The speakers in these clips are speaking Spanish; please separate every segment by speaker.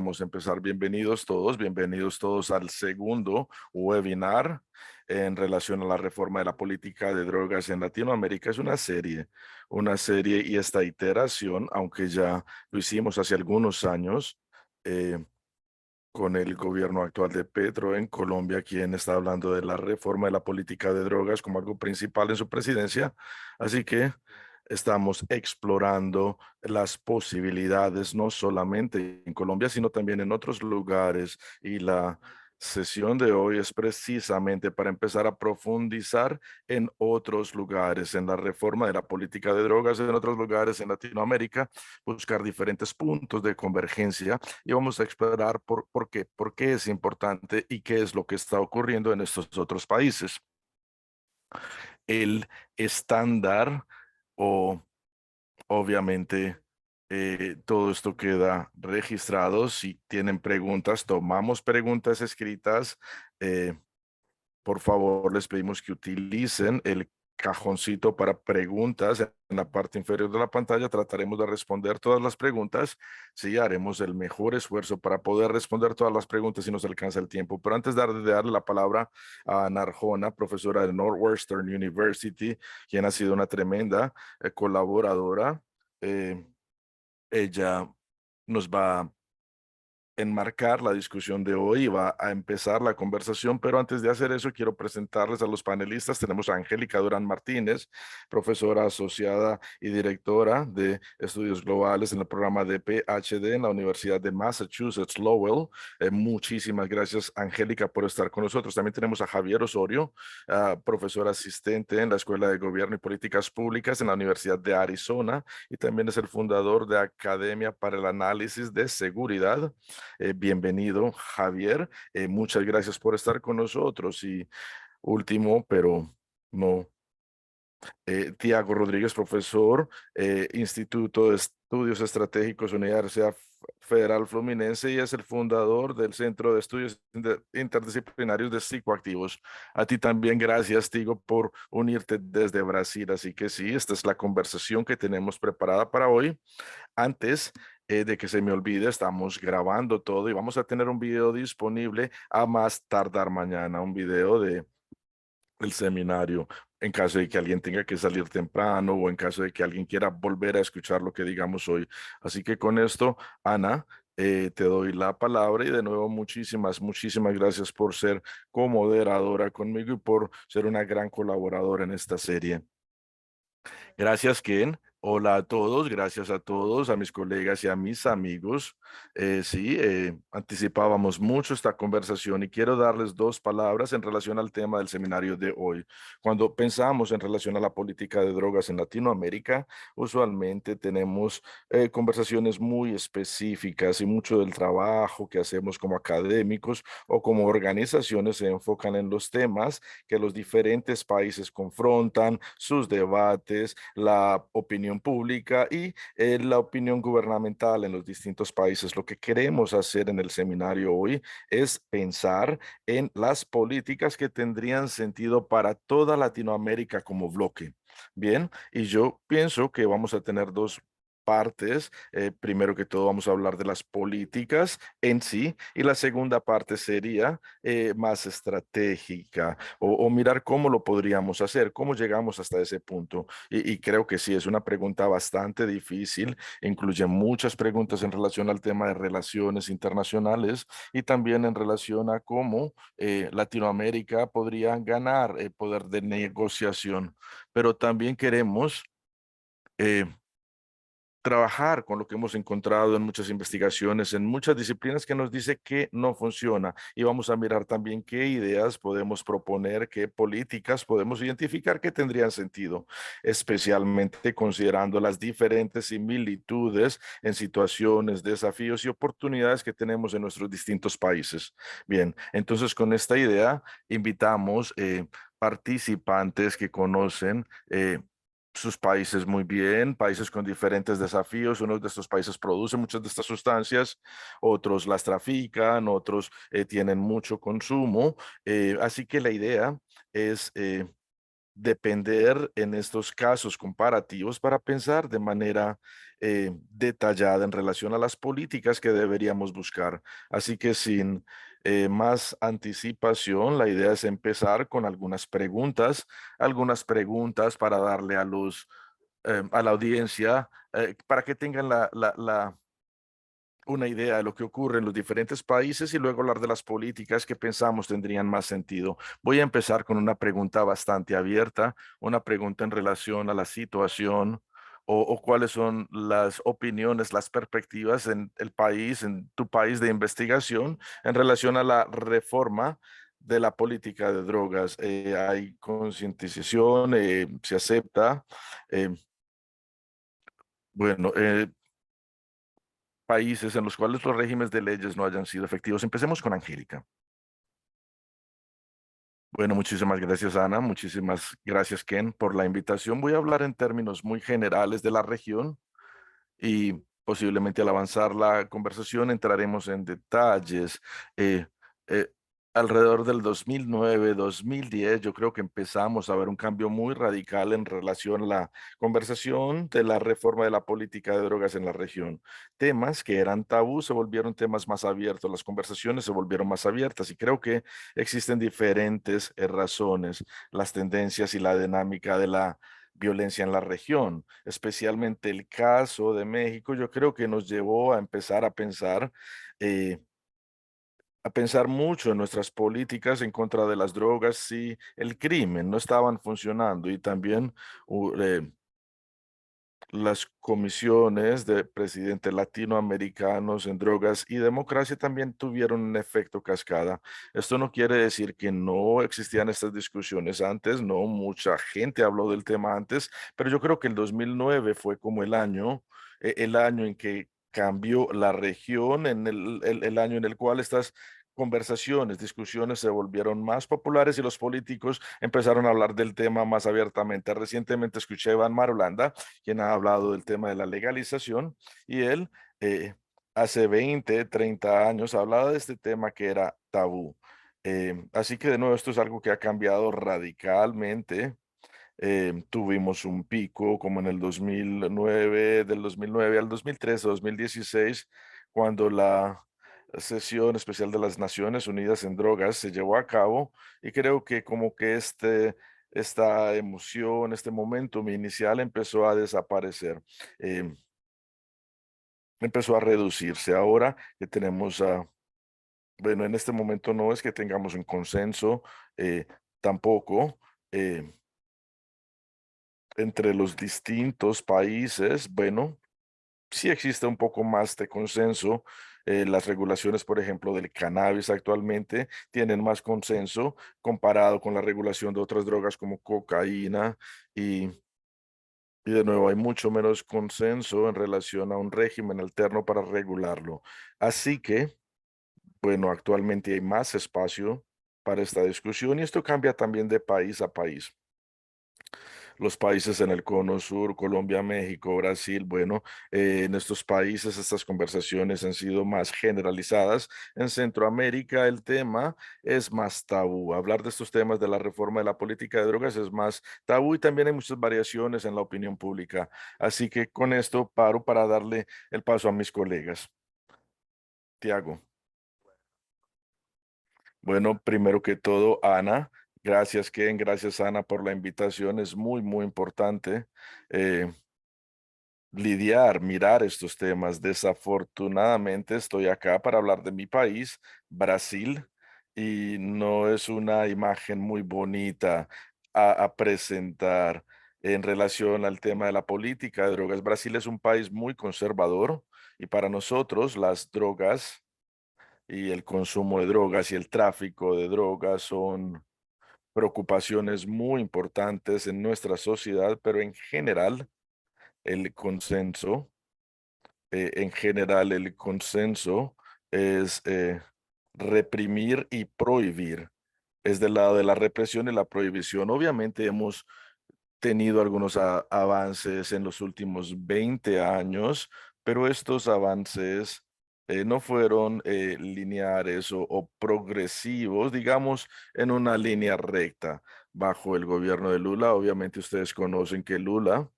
Speaker 1: Vamos a empezar. Bienvenidos todos al segundo webinar en relación a la reforma de la política de drogas en Latinoamérica. Es una serie y esta iteración, aunque ya lo hicimos hace algunos años con el gobierno actual de Petro en Colombia, quien está hablando de la reforma de la política de drogas como algo principal en su presidencia. Así que estamos explorando las posibilidades, no solamente en Colombia, sino también en otros lugares. Y la sesión de hoy es precisamente para empezar a profundizar en otros lugares, en la reforma de la política de drogas, en otros lugares en Latinoamérica, buscar diferentes puntos de convergencia y vamos a explorar por qué es importante y qué es lo que está ocurriendo en estos otros países. El estándar o obviamente todo esto queda registrado. Si tienen preguntas, tomamos preguntas escritas. eh, por favor, les pedimos que utilicen el cajoncito para preguntas en la parte inferior de la pantalla. Trataremos de responder todas las preguntas. Sí, haremos el mejor esfuerzo para poder responder todas las preguntas si nos alcanza el tiempo. Pero antes de darle la palabra a Ana Arjona, profesora de Northwestern University, quien ha sido una tremenda colaboradora, eh, ella nos va a enmarcar la discusión de hoy y va a empezar la conversación, pero antes de hacer eso quiero presentarles a los panelistas. Tenemos a Angélica Durán Martínez, profesora asociada y directora de estudios globales en el programa de PhD en la Universidad de Massachusetts Lowell. Muchísimas gracias, Angélica, por estar con nosotros. También tenemos a Javier Osorio, profesor asistente en la Escuela de Gobierno y Políticas Públicas en la Universidad de Arizona y también es el fundador de Academia para el Análisis de Seguridad. Bienvenido, Javier. Muchas gracias por estar con nosotros. Y último, pero no, Tiago Rodríguez, profesor, Instituto de Estudios Estratégicos, Universidad Federal Fluminense, y es el fundador del Centro de Estudios Interdisciplinarios de Psicoactivos. A ti también gracias, Tigo, por unirte desde Brasil. Así que sí, esta es la conversación que tenemos preparada para hoy. Antes de que se me olvide, estamos grabando todo y vamos a tener un video disponible a más tardar mañana, un video del seminario, en caso de que alguien tenga que salir temprano o en caso de que alguien quiera volver a escuchar lo que digamos hoy. Así que con esto, Ana, te doy la palabra y de nuevo muchísimas gracias por ser comoderadora conmigo y por ser una gran colaboradora en esta serie. Gracias, Ken. Hola a todos, gracias a todos, a mis colegas y a mis amigos. Sí, anticipábamos mucho esta conversación y quiero darles dos palabras en relación al tema del seminario de hoy. Cuando pensamos en relación a la política de drogas en Latinoamérica, usualmente tenemos conversaciones muy específicas y mucho del trabajo que hacemos como académicos o como organizaciones se enfocan en los temas que los diferentes países confrontan, sus debates, la opinión pública y la opinión gubernamental en los distintos países. Lo que queremos hacer en el seminario hoy es pensar en las políticas que tendrían sentido para toda Latinoamérica como bloque. Bien, y yo pienso que vamos a tener dos partes. Primero que todo vamos a hablar de las políticas en sí y la segunda parte sería más estratégica o mirar cómo lo podríamos hacer, cómo llegamos hasta ese punto. Y creo que sí, es una pregunta bastante difícil, incluye muchas preguntas en relación al tema de relaciones internacionales y también en relación a cómo Latinoamérica podría ganar poder de negociación, pero también queremos eh, trabajar con lo que hemos encontrado en muchas investigaciones, en muchas disciplinas que nos dice que no funciona. Y vamos a mirar también qué ideas podemos proponer, qué políticas podemos identificar que tendrían sentido, especialmente considerando las diferentes similitudes en situaciones, desafíos y oportunidades que tenemos en nuestros distintos países. Bien, entonces con esta idea invitamos participantes que conocen sus países muy bien, países con diferentes desafíos. Unos de estos países producen muchas de estas sustancias, otros las trafican, otros tienen mucho consumo. Así que la idea es depender en estos casos comparativos para pensar de manera detallada en relación a las políticas que deberíamos buscar. Así que sin más anticipación, la idea es empezar con algunas preguntas para darle a la audiencia, para que tengan una idea de lo que ocurre en los diferentes países y luego hablar de las políticas que pensamos tendrían más sentido. Voy a empezar con una pregunta bastante abierta, una pregunta en relación a la situación o cuáles son las opiniones, las perspectivas en el país, en tu país de investigación, en relación a la reforma de la política de drogas. Hay concientización, se acepta. eh, bueno, países en los cuales los regímenes de leyes no hayan sido efectivos. Empecemos con Angélica. Bueno, muchísimas gracias, Ana. Muchísimas gracias, Ken, por la invitación. Voy a hablar en términos muy generales de la región y posiblemente al avanzar la conversación entraremos en detalles. Eh, eh, Alrededor del 2009, 2010, yo creo que empezamos a ver un cambio muy radical en relación a la conversación de la reforma de la política de drogas en la región. Temas que eran tabú se volvieron temas más abiertos, las conversaciones se volvieron más abiertas y creo que existen diferentes razones, las tendencias y la dinámica de la violencia en la región, especialmente el caso de México, yo creo que nos llevó a empezar eh, a pensar mucho en nuestras políticas en contra de las drogas si el crimen no estaban funcionando y también las comisiones de presidentes latinoamericanos en drogas y democracia también tuvieron un efecto cascada. Esto no quiere decir que no existían estas discusiones antes, no mucha gente habló del tema antes, pero yo creo que el 2009 fue como el año en que cambió la región, el año en el cual estas conversaciones, discusiones se volvieron más populares y los políticos empezaron a hablar del tema más abiertamente. Recientemente escuché a Iván Marulanda, quien ha hablado del tema de la legalización, y él eh, hace 20, 30 años hablaba de este tema que era tabú. Así que de nuevo esto es algo que ha cambiado radicalmente. Tuvimos un pico como en el 2009, del 2009 al 2013, 2016, cuando la sesión especial de las Naciones Unidas en drogas se llevó a cabo y creo que como que esta emoción, este momentum inicial empezó a desaparecer, em, empezó a reducirse. Ahora que tenemos bueno, en este momento no es que tengamos un consenso, tampoco. eh, Entre los distintos países, bueno, sí existe un poco más de consenso. Las regulaciones, por ejemplo, del cannabis actualmente tienen más consenso comparado con la regulación de otras drogas como cocaína y, y de nuevo hay mucho menos consenso en relación a un régimen alterno para regularlo. Así que, bueno, actualmente hay más espacio para esta discusión y esto cambia también de país a país. Los países en el cono sur, Colombia, México, Brasil, bueno, en estos países estas conversaciones han sido más generalizadas. En Centroamérica el tema es más tabú. Hablar de estos temas de la reforma de la política de drogas es más tabú y también hay muchas variaciones en la opinión pública. Así que con esto paro para darle el paso a mis colegas. Tiago. Bueno, primero que todo, Ana, gracias Ken, gracias Ana por la invitación, es muy, muy importante. eh, mirar estos temas. Desafortunadamente estoy acá para hablar de mi país, Brasil, y no es una imagen muy bonita a presentar en relación al tema de la política de drogas. Brasil es un país muy conservador y para nosotros las drogas y el consumo de drogas y el tráfico de drogas son preocupaciones muy importantes en nuestra sociedad, pero en general el consenso el consenso es reprimir y prohibir. Es del lado de la represión y la prohibición. Obviamente hemos tenido algunos avances en los últimos 20 años, pero estos avances no fueron lineares o progresivos, digamos, en una línea recta bajo el gobierno de Lula. Obviamente ustedes conocen que Lula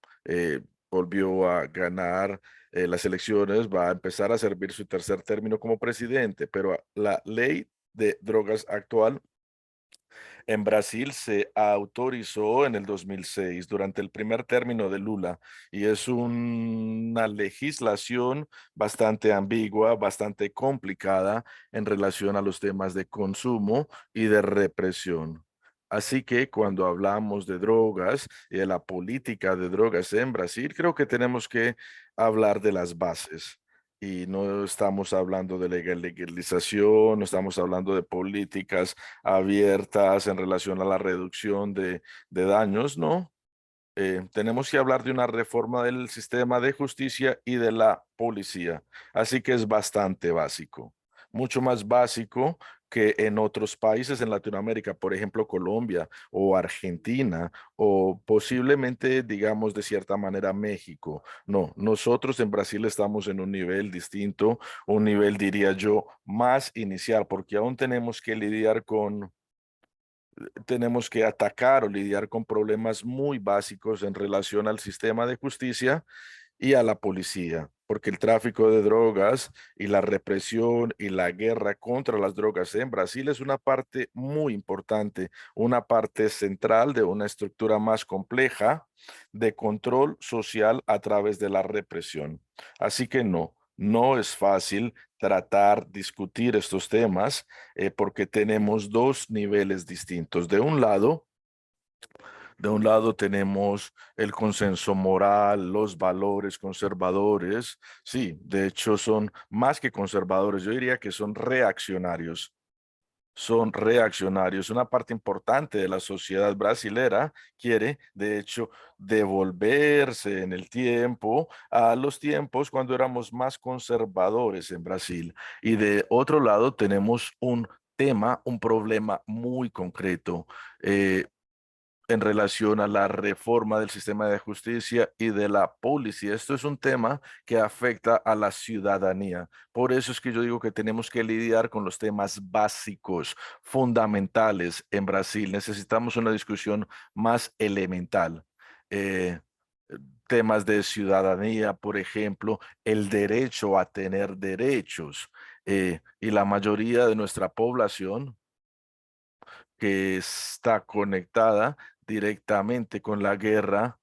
Speaker 1: volvió a ganar las elecciones, va a empezar a servir su tercer término como presidente, pero la ley de drogas actual en Brasil se autorizó en el 2006 durante el primer término de Lula y es una legislación bastante ambigua, bastante complicada en relación a los temas de consumo y de represión. Así que cuando hablamos de drogas y de la política de drogas en Brasil, creo que tenemos que hablar de las bases. Y no estamos hablando de legalización, no estamos hablando de políticas abiertas en relación a la reducción de daños, ¿no? Tenemos que hablar de una reforma del sistema de justicia y de la policía. Así que es bastante básico, mucho más básico que en otros países en Latinoamérica, por ejemplo, Colombia o Argentina o posiblemente, digamos, de cierta manera México. No, nosotros en Brasil estamos en un nivel distinto, un nivel, diría yo, más inicial, porque aún tenemos que atacar o lidiar con problemas muy básicos en relación al sistema de justicia y a la policía, porque el tráfico de drogas y la represión y la guerra contra las drogas en Brasil es una parte muy importante, una parte central de una estructura más compleja de control social a través de la represión. Así que no. No es fácil tratar, discutir estos temas porque tenemos dos niveles distintos. De un lado tenemos el consenso moral, los valores conservadores. Sí, de hecho son más que conservadores, yo diría que son reaccionarios. Son reaccionarios. Una parte importante de la sociedad brasilera quiere, de hecho, devolverse en el tiempo a los tiempos cuando éramos más conservadores en Brasil. Y de otro lado tenemos un tema, un problema muy concreto. eh, en relación a la reforma del sistema de justicia y de la policía. Esto es un tema que afecta a la ciudadanía. Por eso es que yo digo que tenemos que lidiar con los temas básicos, fundamentales en Brasil. Necesitamos una discusión más elemental. Eh, Temas de ciudadanía, por ejemplo, el derecho a tener derechos. Y la mayoría de nuestra población que está conectada directamente con la guerra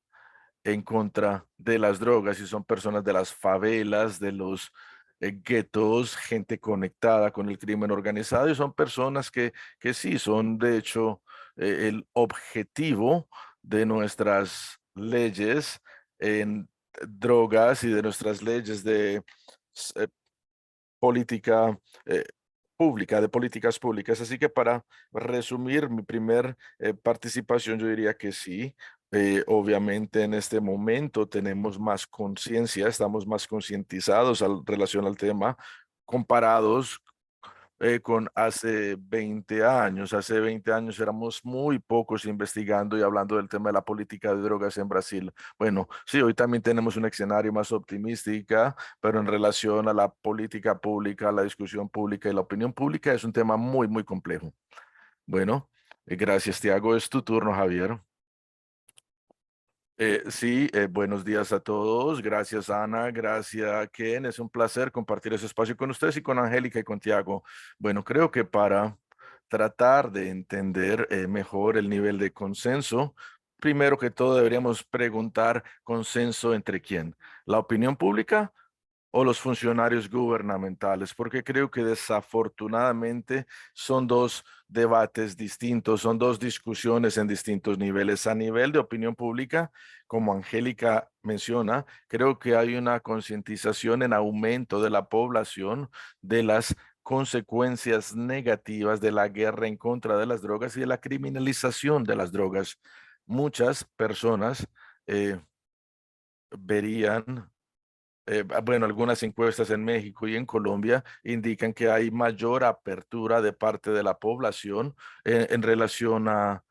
Speaker 1: en contra de las drogas y son personas de las favelas, de los guetos, gente conectada con el crimen organizado y son personas que sí, son de hecho el objetivo de nuestras leyes en drogas y de nuestras leyes de eh, política eh, pública, de políticas públicas. Así que para resumir mi primer participación, yo diría que sí. Obviamente en este momento tenemos más conciencia, estamos más concientizados en relación al tema comparados con hace 20 años. Hace 20 años éramos muy pocos investigando y hablando del tema de la política de drogas en Brasil. Bueno, sí, hoy también tenemos un escenario más optimística, pero en relación a la política pública, la discusión pública y la opinión pública es un tema muy, muy complejo. Bueno, gracias, Tiago. Es tu turno, Javier. Sí, buenos días a todos. Gracias, Ana. Gracias, Ken. Es un placer compartir ese espacio con ustedes y con Angélica y con Tiago. Bueno, creo que para tratar de entender mejor el nivel de consenso, primero que todo deberíamos preguntar consenso entre quién, la opinión pública o los funcionarios gubernamentales, porque creo que desafortunadamente son dos debates distintos, son dos discusiones en distintos niveles. A nivel de opinión pública, como Angélica menciona, creo que hay una concientización en aumento de la población de las consecuencias negativas de la guerra en contra de las drogas y de la criminalización de las drogas. Muchas personas verían bueno, algunas encuestas en México y en Colombia indican que hay mayor apertura de parte de la población en relación a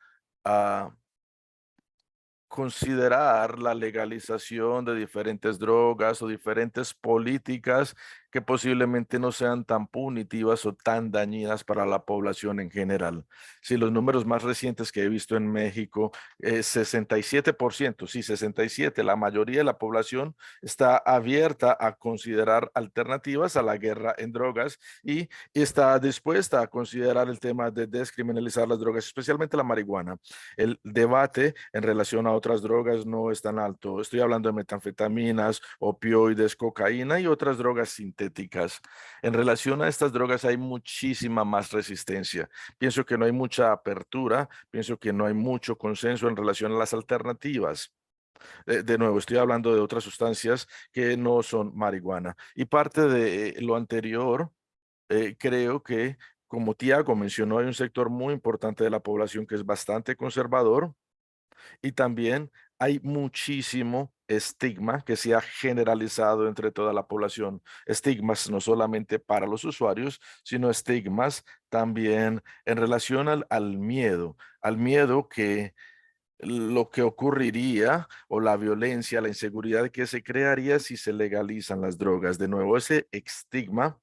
Speaker 1: considerar la legalización de diferentes drogas o diferentes políticas que posiblemente no sean tan punitivas o tan dañinas para la población en general. Si los números más recientes que he visto en México, 67%, sí, 67, la mayoría de la población está abierta a considerar alternativas a la guerra en drogas y está dispuesta a considerar el tema de descriminalizar las drogas, especialmente la marihuana. El debate en relación a otras drogas no es tan alto. Estoy hablando de metanfetaminas, opioides, cocaína y otras drogas sintéticas. En relación a estas drogas hay muchísima más resistencia. Pienso que no hay mucha apertura, pienso que no hay mucho consenso en relación a las alternativas. De nuevo, estoy hablando de otras sustancias que no son marihuana. Y parte de lo anterior, creo que, como Tiago mencionó, hay un sector muy importante de la población que es bastante conservador y también hay muchísimo estigma que se ha generalizado entre toda la población. Estigmas no solamente para los usuarios, sino estigmas también en relación al miedo que lo que ocurriría o la violencia, la inseguridad que se crearía si se legalizan las drogas. De nuevo, ese estigma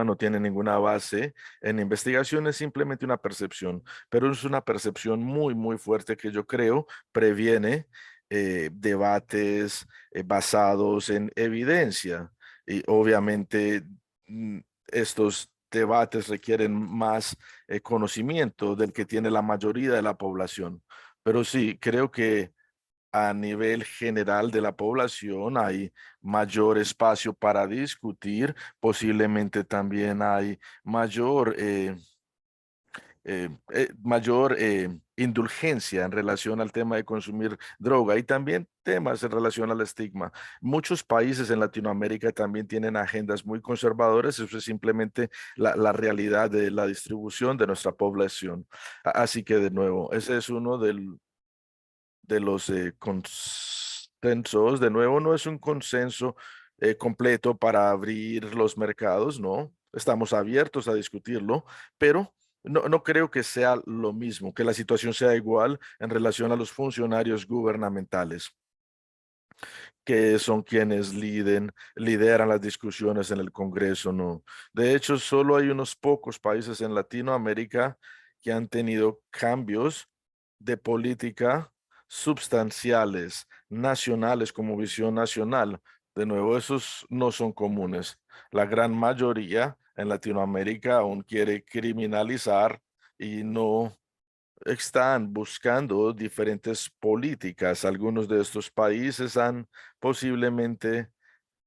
Speaker 1: no tiene ninguna base en investigación, es simplemente una percepción, pero es una percepción muy, muy fuerte que yo creo previene debates basados en evidencia. Y obviamente estos debates requieren más conocimiento del que tiene la mayoría de la población. Pero sí, creo que a nivel general de la población hay mayor espacio para discutir, posiblemente también hay mayor indulgencia en relación al tema de consumir droga y también temas en relación al estigma. Muchos países en Latinoamérica también tienen agendas muy conservadoras, eso es simplemente la realidad de la distribución de nuestra población. Así que de nuevo, ese es uno de los consensos. De nuevo, no es un consenso completo para abrir los mercados, ¿no? Estamos abiertos a discutirlo, pero no creo que sea lo mismo, que la situación sea igual en relación a los funcionarios gubernamentales, que son quienes lideran las discusiones en el Congreso, ¿no? De hecho, solo hay unos pocos países en Latinoamérica que han tenido cambios de política substanciales, nacionales como visión nacional. De nuevo, esos no son comunes. La gran mayoría en Latinoamérica aún quiere criminalizar y no están buscando diferentes políticas. Algunos de estos países han posiblemente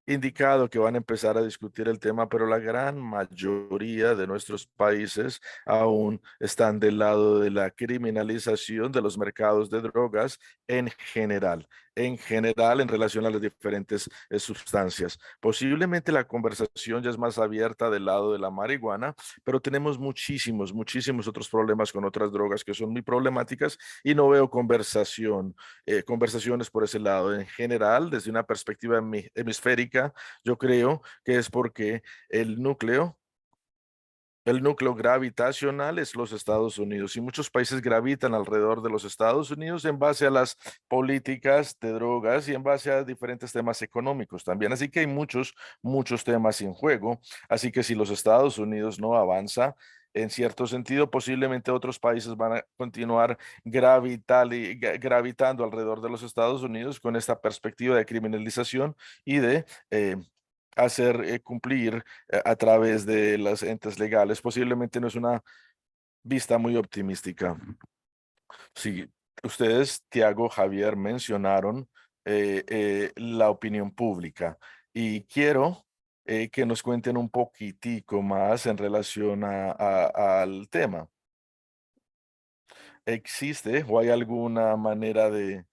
Speaker 1: indicado que van a empezar a discutir el tema, pero la gran mayoría de nuestros países aún están del lado de la criminalización de los mercados de drogas en general en relación a las diferentes sustancias. Posiblemente la conversación ya es más abierta del lado de la marihuana, pero tenemos muchísimos otros problemas con otras drogas que son muy problemáticas y no veo conversaciones por ese lado. En general, desde una perspectiva hemisférica, yo creo que es porque el núcleo, el núcleo gravitacional es los Estados Unidos y muchos países gravitan alrededor de los Estados Unidos en base a las políticas de drogas y en base a diferentes temas económicos también. Así que hay muchos temas en juego. Así que si los Estados Unidos no avanza, en cierto sentido, posiblemente otros países van a continuar gravitando alrededor de los Estados Unidos con esta perspectiva de criminalización y de hacer cumplir a través de las entes legales. Posiblemente no es una vista muy optimística. Sí, ustedes, Tiago, Javier, mencionaron la opinión pública y quiero que nos cuenten un poquitico más en relación al tema. ¿Existe o hay alguna manera de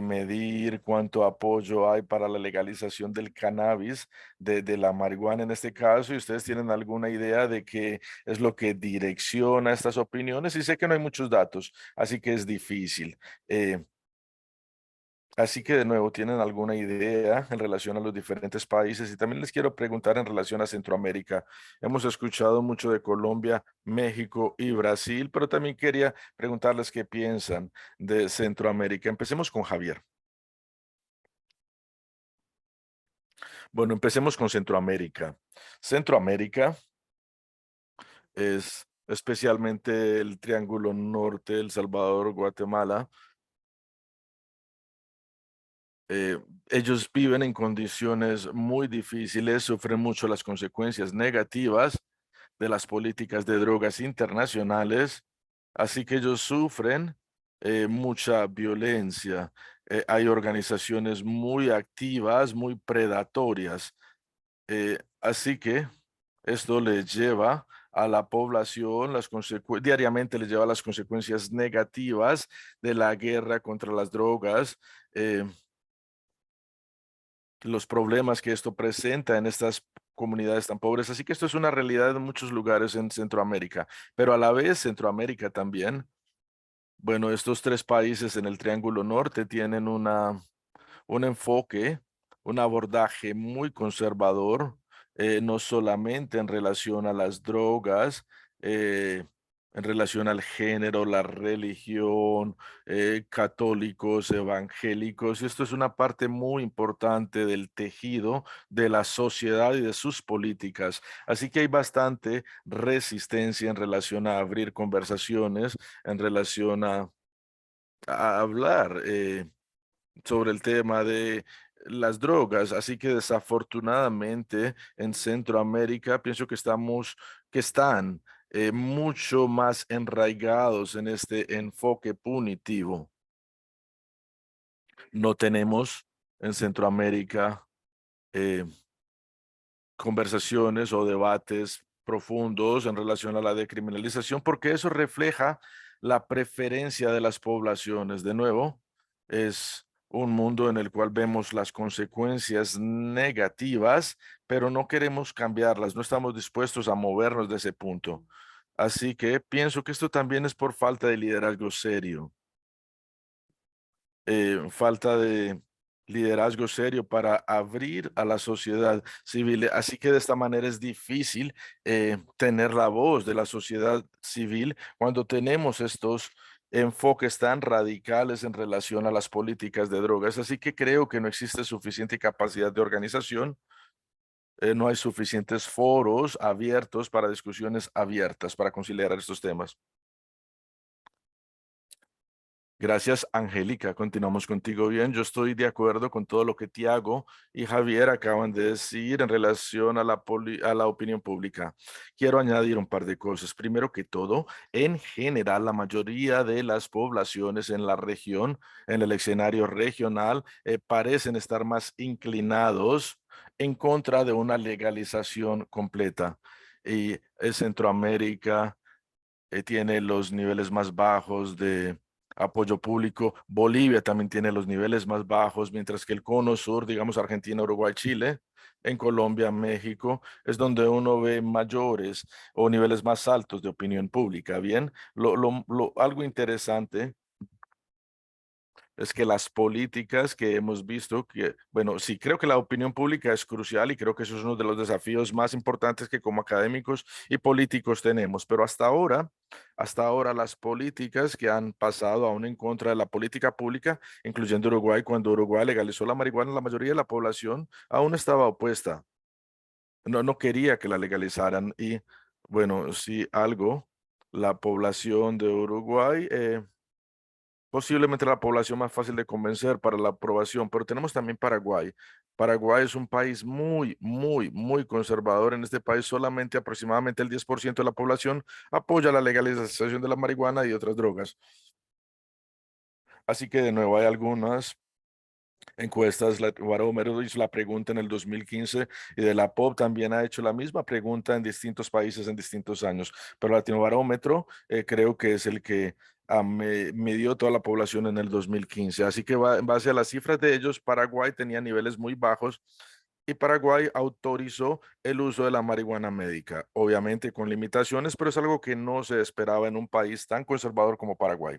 Speaker 1: medir cuánto apoyo hay para la legalización del cannabis, de la marihuana en este caso? ¿Y ustedes tienen alguna idea de qué es lo que direcciona estas opiniones? Y sé que no hay muchos datos, así que es difícil. Eh, Así que de nuevo, ¿tienen alguna idea en relación a los diferentes países? Y también les quiero preguntar en relación a Centroamérica. Hemos escuchado mucho de Colombia, México y Brasil, pero también quería preguntarles qué piensan de Centroamérica. Empecemos con Javier. Bueno, empecemos con Centroamérica. Centroamérica es especialmente el Triángulo Norte, El Salvador, Guatemala. eh, Ellos viven en condiciones muy difíciles, sufren mucho las consecuencias negativas de las políticas de drogas internacionales, así que ellos sufren mucha violencia. Hay organizaciones muy activas, muy predatorias. Así que esto le lleva a la población, diariamente le lleva a las consecuencias negativas de la guerra contra las drogas, eh, los problemas que esto presenta en estas comunidades tan pobres. Así que esto es una realidad en muchos lugares en Centroamérica, pero a la vez Centroamérica también. Bueno, estos tres países en el Triángulo Norte tienen un enfoque, un abordaje muy conservador, no solamente en relación a las drogas, eh, en relación al género, la religión, católicos, evangélicos. Esto es una parte muy importante del tejido de la sociedad y de sus políticas. Así que hay bastante resistencia en relación a abrir conversaciones, en relación a hablar. Sobre el tema de las drogas. Así que desafortunadamente en Centroamérica pienso que están mucho más enraigados en este enfoque punitivo. No tenemos en Centroamérica eh, conversaciones o debates profundos en relación a la decriminalización, porque eso refleja la preferencia de las poblaciones. De nuevo, es un mundo en el cual vemos las consecuencias negativas, pero no queremos cambiarlas, no estamos dispuestos a movernos de ese punto. Así que pienso que esto también es por falta de liderazgo serio, falta de liderazgo serio para abrir a la sociedad civil. Así que de esta manera es difícil tener la voz de la sociedad civil cuando tenemos estos enfoques tan radicales en relación a las políticas de drogas. Así que creo que no existe suficiente capacidad de organización, no hay suficientes foros abiertos para discusiones abiertas para conciliar estos temas. Gracias, Angélica. Continuamos contigo bien. Yo estoy de acuerdo con todo lo que Tiago y Javier acaban de decir en relación a a la opinión pública. Quiero añadir un par de cosas. Primero que todo, en general, la mayoría de las poblaciones en la región, en el escenario regional, parecen estar más inclinados en contra de una legalización completa. Y Centroamérica tiene los niveles más bajos de apoyo público. Bolivia también tiene los niveles más bajos, mientras que el cono sur, digamos Argentina, Uruguay, Chile, en Colombia, México, es donde uno ve mayores o niveles más altos de opinión pública. Bien, algo interesante es que las políticas que hemos visto, que, bueno, sí, creo que la opinión pública es crucial y creo que eso es uno de los desafíos más importantes que como académicos y políticos tenemos, pero hasta ahora las políticas que han pasado aún en contra de la política pública, incluyendo Uruguay, cuando Uruguay legalizó la marihuana, la mayoría de la población aún estaba opuesta, no quería que la legalizaran y, bueno, sí, algo, la población de Uruguay... posiblemente la población más fácil de convencer para la aprobación, pero tenemos también Paraguay. Paraguay es un país muy conservador. En este país solamente aproximadamente el 10% de la población apoya la legalización de la marihuana y otras drogas. Así que de nuevo hay algunas encuestas, la Barómetro hizo la pregunta en el 2015 y de la POP también ha hecho la misma pregunta en distintos países en distintos años, pero Latinobarómetro creo que es el que midió toda la población en el 2015. Así que en base a las cifras de ellos, Paraguay tenía niveles muy bajos y Paraguay autorizó el uso de la marihuana médica, obviamente con limitaciones, pero es algo que no se esperaba en un país tan conservador como Paraguay.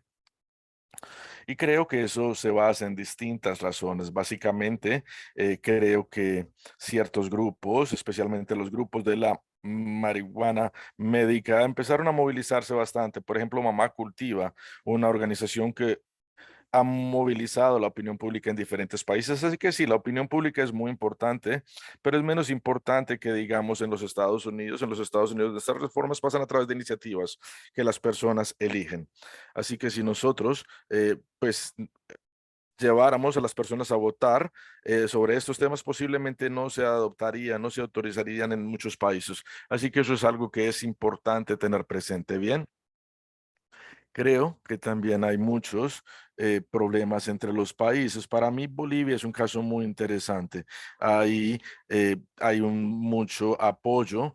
Speaker 1: Y creo que eso se basa en distintas razones. Básicamente, creo que ciertos grupos, especialmente los grupos de la marihuana médica, empezaron a movilizarse bastante. Por ejemplo, Mamá Cultiva, una organización que ha movilizado la opinión pública en diferentes países. Así que sí, la opinión pública es muy importante, pero es menos importante que digamos en los Estados Unidos. En los Estados Unidos estas reformas pasan a través de iniciativas que las personas eligen. Así que si nosotros, pues lleváramos a las personas a votar sobre estos temas, posiblemente no se adoptaría, no se autorizarían en muchos países. Así que eso es algo que es importante tener presente. Bien. Creo que también hay muchos problemas entre los países. Para mí, Bolivia es un caso muy interesante. Ahí hay mucho apoyo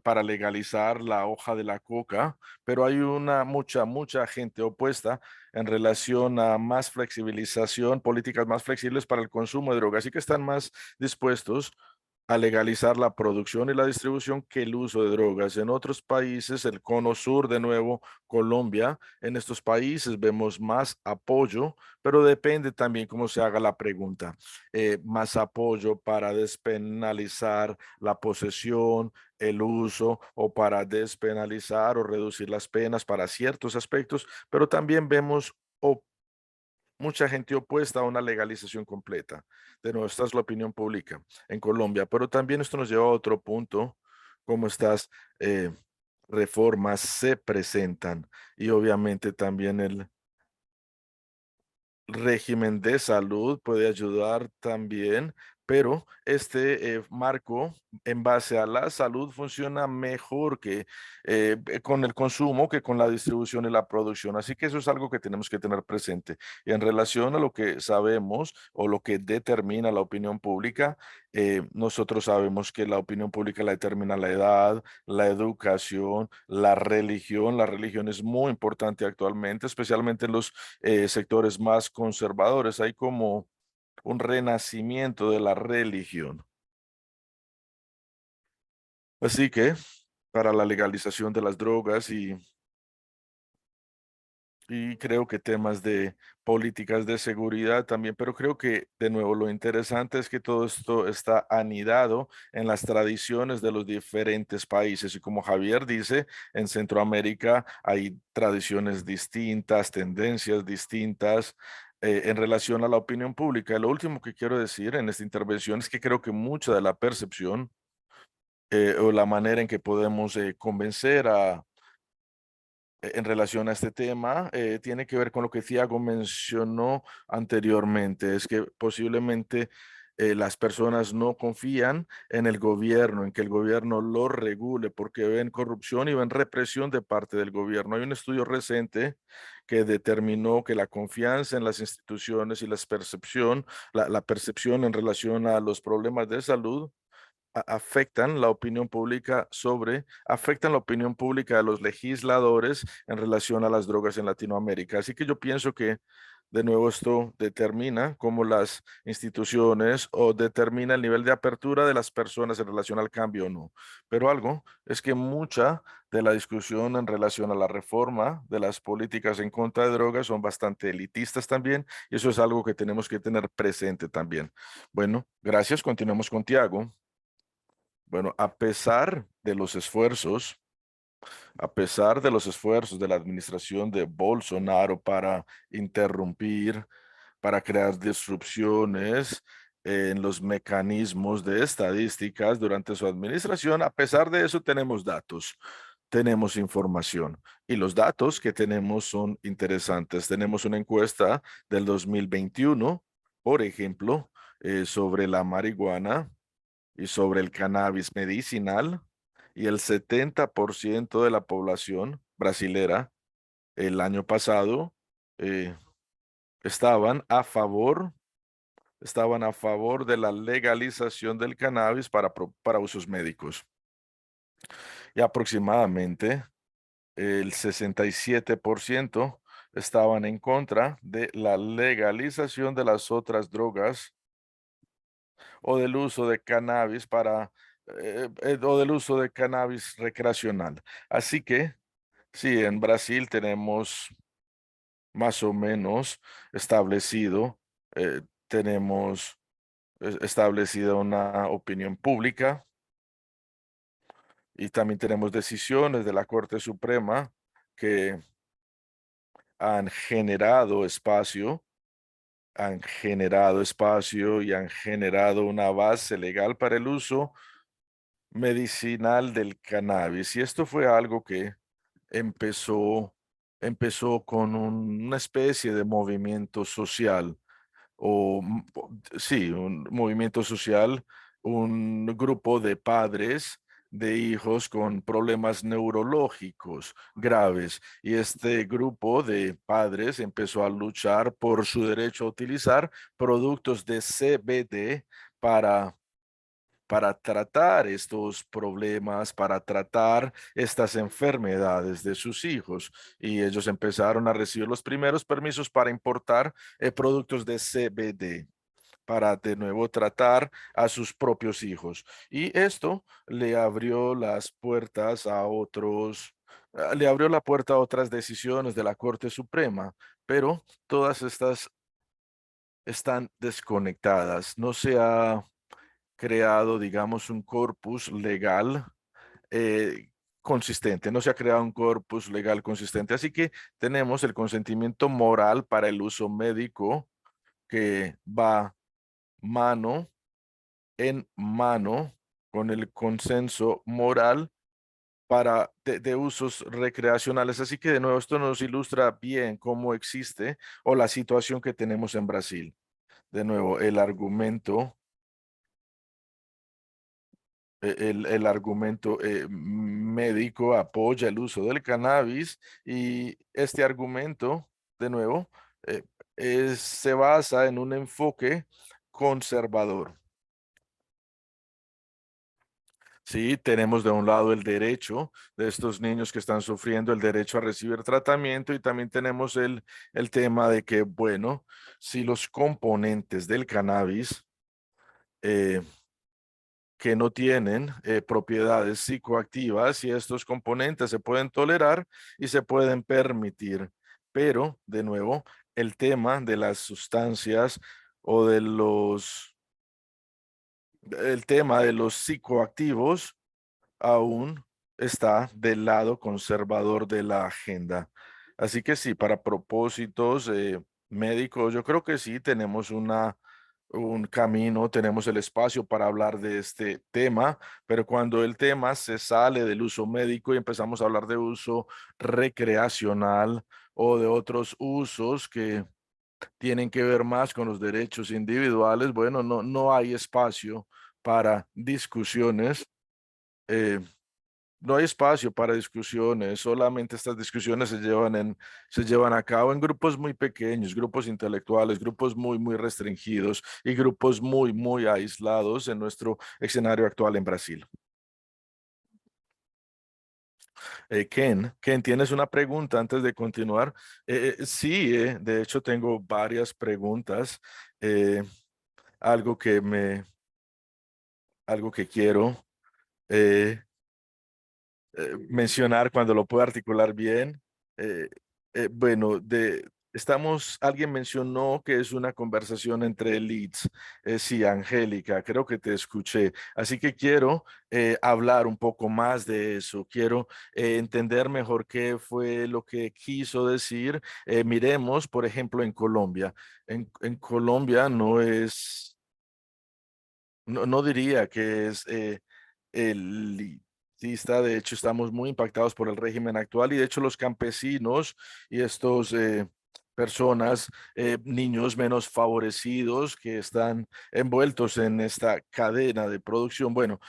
Speaker 1: para legalizar la hoja de la coca, pero hay mucha gente opuesta en relación a más flexibilización, políticas más flexibles para el consumo de drogas, así que están más dispuestos a legalizar la producción y la distribución que el uso de drogas. En otros países, el cono sur, de nuevo, Colombia, en estos países vemos más apoyo, pero depende también cómo se haga la pregunta. Más apoyo para despenalizar la posesión, el uso o para despenalizar o reducir las penas para ciertos aspectos, pero también vemos mucha gente opuesta a una legalización completa. De nuevo, esta es la opinión pública en Colombia, pero también esto nos lleva a otro punto, cómo estas eh, reformas se presentan y obviamente también el régimen de salud puede ayudar también, pero este marco en base a la salud funciona mejor que con el consumo que con la distribución y la producción. Así que eso es algo que tenemos que tener presente. Y en relación a lo que sabemos o lo que determina la opinión pública, nosotros sabemos que la opinión pública la determina la edad, la educación, la religión. La religión es muy importante actualmente, especialmente en los sectores más conservadores. Hay como un renacimiento de la religión. Así que para la legalización de las drogas y creo que temas de políticas de seguridad también, pero creo que de nuevo lo interesante es que todo esto está anidado en las tradiciones de los diferentes países y como Javier dice, en Centroamérica hay tradiciones distintas, tendencias distintas en relación a la opinión pública. Lo último que quiero decir en esta intervención es que creo que mucha de la percepción o la manera en que podemos convencer en relación a este tema tiene que ver con lo que Thiago mencionó anteriormente, es que posiblemente las personas no confían en el gobierno, en que el gobierno lo regule, porque ven corrupción y ven represión de parte del gobierno. Hay un estudio reciente que determinó que la confianza en las instituciones y la percepción en relación a los problemas de salud afectan la opinión pública de los legisladores en relación a las drogas en Latinoamérica. Así que yo pienso que, de nuevo, esto determina cómo las instituciones o determina el nivel de apertura de las personas en relación al cambio o no. Pero algo es que mucha de la discusión en relación a la reforma de las políticas en contra de drogas son bastante elitistas también, y eso es algo que tenemos que tener presente también. Bueno, gracias. Continuamos con Tiago. Bueno, a pesar de los esfuerzos de la administración de Bolsonaro para interrumpir, para crear disrupciones en los mecanismos de estadísticas durante su administración, a pesar de eso tenemos datos, tenemos información y los datos que tenemos son interesantes. Tenemos una encuesta del 2021, por ejemplo, sobre la marihuana y sobre el cannabis medicinal y el 70% de la población brasilera el año pasado eh, estaban a favor, estaban a favor de la legalización del cannabis para usos médicos. Y aproximadamente el 67% estaban en contra de la legalización de las otras drogas o del uso de cannabis o del uso de cannabis recreacional. Así que sí, en Brasil tenemos más o menos establecido, tenemos establecida una opinión pública y también tenemos decisiones de la Corte Suprema que han generado espacio, y han generado una base legal para el uso medicinal del cannabis. Y esto fue algo que empezó, empezó con una especie de movimiento social sí, un movimiento social, un grupo de padres de hijos con problemas neurológicos graves. Y este grupo de padres empezó a luchar por su derecho a utilizar productos de CBD para tratar estos problemas, para tratar estas enfermedades de sus hijos. Y ellos empezaron a recibir los primeros permisos para importar productos de CBD para de nuevo tratar a sus propios hijos. Y esto le abrió las puertas a le abrió la puerta a otras decisiones de la Corte Suprema, pero todas estas están desconectadas. No se ha creado, digamos, un corpus legal consistente, no se ha creado un corpus legal consistente. Así que tenemos el consentimiento moral para el uso médico que va mano en mano con el consenso moral de usos recreacionales. Así que de nuevo, esto nos ilustra bien cómo existe o la situación que tenemos en Brasil. De nuevo, el argumento médico apoya el uso del cannabis y este argumento, de nuevo, eh, se basa en un enfoque conservador. Sí, tenemos de un lado el derecho de estos niños que están sufriendo, el derecho a recibir tratamiento y también tenemos el tema de que, bueno, si los componentes del cannabis eh, que no tienen propiedades psicoactivas y estos componentes se pueden tolerar y se pueden permitir. Pero, de nuevo, el tema de las sustancias o el tema de los psicoactivos aún está del lado conservador de la agenda. Así que sí, para propósitos médicos, yo creo que sí tenemos un camino, tenemos el espacio para hablar de este tema, pero cuando el tema se sale del uso médico y empezamos a hablar de uso recreacional o de otros usos que tienen que ver más con los derechos individuales, bueno, no hay espacio para discusiones. eh, no hay espacio para discusiones, solamente estas discusiones se llevan a cabo en grupos muy pequeños, grupos intelectuales, grupos muy restringidos y grupos muy aislados en nuestro escenario actual en Brasil. Ken, ¿tienes una pregunta antes de continuar? Sí, de hecho tengo varias preguntas. eh, algo que algo que quiero. eh, mencionar cuando lo puedo articular bien. Eh, bueno, alguien mencionó que es una conversación entre leads. Sí, Angélica, creo que te escuché. Así que quiero hablar un poco más de eso. Quiero entender mejor qué fue lo que quiso decir. Miremos, por ejemplo, en Colombia. En Colombia no diría que es elitista, de hecho estamos muy impactados por el régimen actual y de hecho los campesinos y estos personas, niños menos favorecidos que están envueltos en esta cadena de producción, bueno,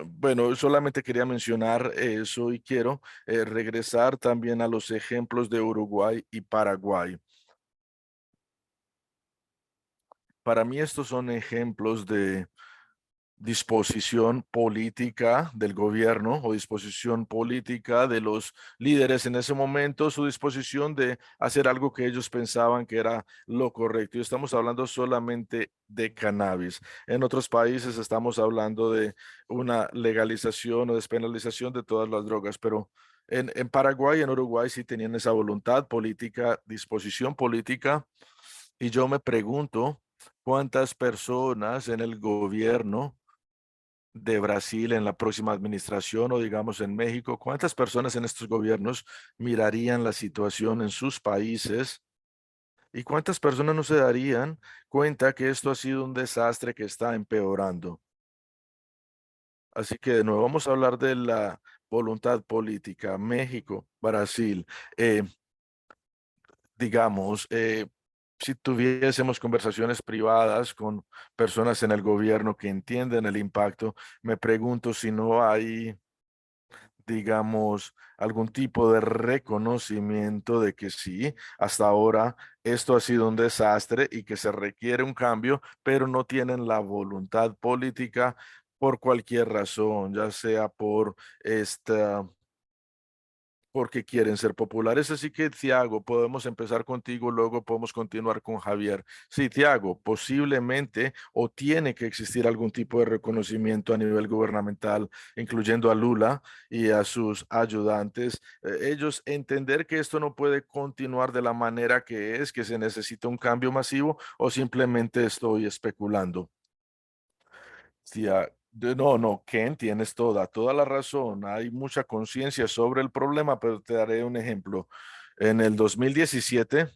Speaker 1: bueno, solamente quería mencionar eso y quiero regresar también a los ejemplos de Uruguay y Paraguay. Para mí estos son ejemplos de disposición política del gobierno o disposición política de los líderes en ese momento, su disposición de hacer algo que ellos pensaban que era lo correcto. Y estamos hablando solamente de cannabis. En otros países estamos hablando de una legalización o despenalización de todas las drogas, pero en Paraguay y en Uruguay sí tenían esa voluntad política, disposición política. Y yo me pregunto cuántas personas en el gobierno de Brasil en la próxima administración o digamos en México, ¿cuántas personas en estos gobiernos mirarían la situación en sus países y cuántas personas no se darían cuenta que esto ha sido un desastre que está empeorando? Así que de nuevo vamos a hablar de la voluntad política. México, Brasil, eh, digamos, si tuviésemos conversaciones privadas con personas en el gobierno que entienden el impacto, me pregunto si no hay, digamos, algún tipo de reconocimiento de que sí, hasta ahora esto ha sido un desastre y que se requiere un cambio, pero no tienen la voluntad política por cualquier razón, ya sea por esta porque quieren ser populares. Así que, Tiago, podemos empezar contigo, luego podemos continuar con Javier. Sí, Tiago, posiblemente o tiene que existir algún tipo de reconocimiento a nivel gubernamental, incluyendo a Lula y a sus ayudantes. Ellos entender que esto no puede continuar de la manera que es, que se necesita un cambio masivo o simplemente estoy especulando. Sí, no, no, Ken, tienes toda la razón. Hay mucha conciencia sobre el problema, pero te daré un ejemplo. En el 2017,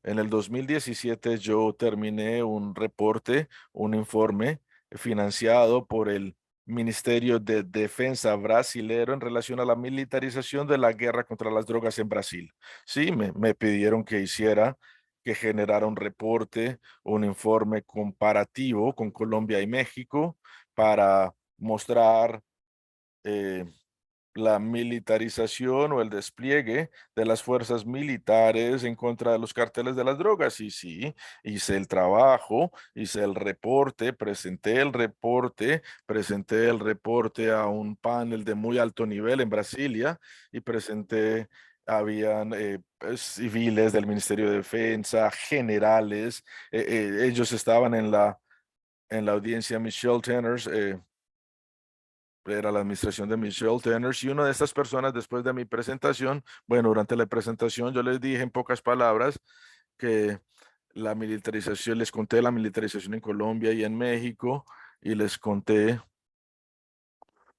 Speaker 1: en el 2017 yo terminé un reporte, un informe financiado por el Ministerio de Defensa brasilero en relación a la militarización de la guerra contra las drogas en Brasil. Sí, me pidieron que hiciera, que generara un reporte, un informe comparativo con Colombia y México para mostrar eh, la militarización o el despliegue de las fuerzas militares en contra de los carteles de las drogas. Y sí, hice el trabajo, hice el reporte, presenté el reporte a un panel de muy alto nivel en Brasilia y presenté, habían pues, civiles del Ministerio de Defensa, generales, ellos estaban en la audiencia. Michelle Tenners, era la administración de Michelle Tenners, y una de estas personas después de mi presentación, bueno, durante la presentación yo les dije en pocas palabras que la militarización, les conté la militarización en Colombia y en México y les conté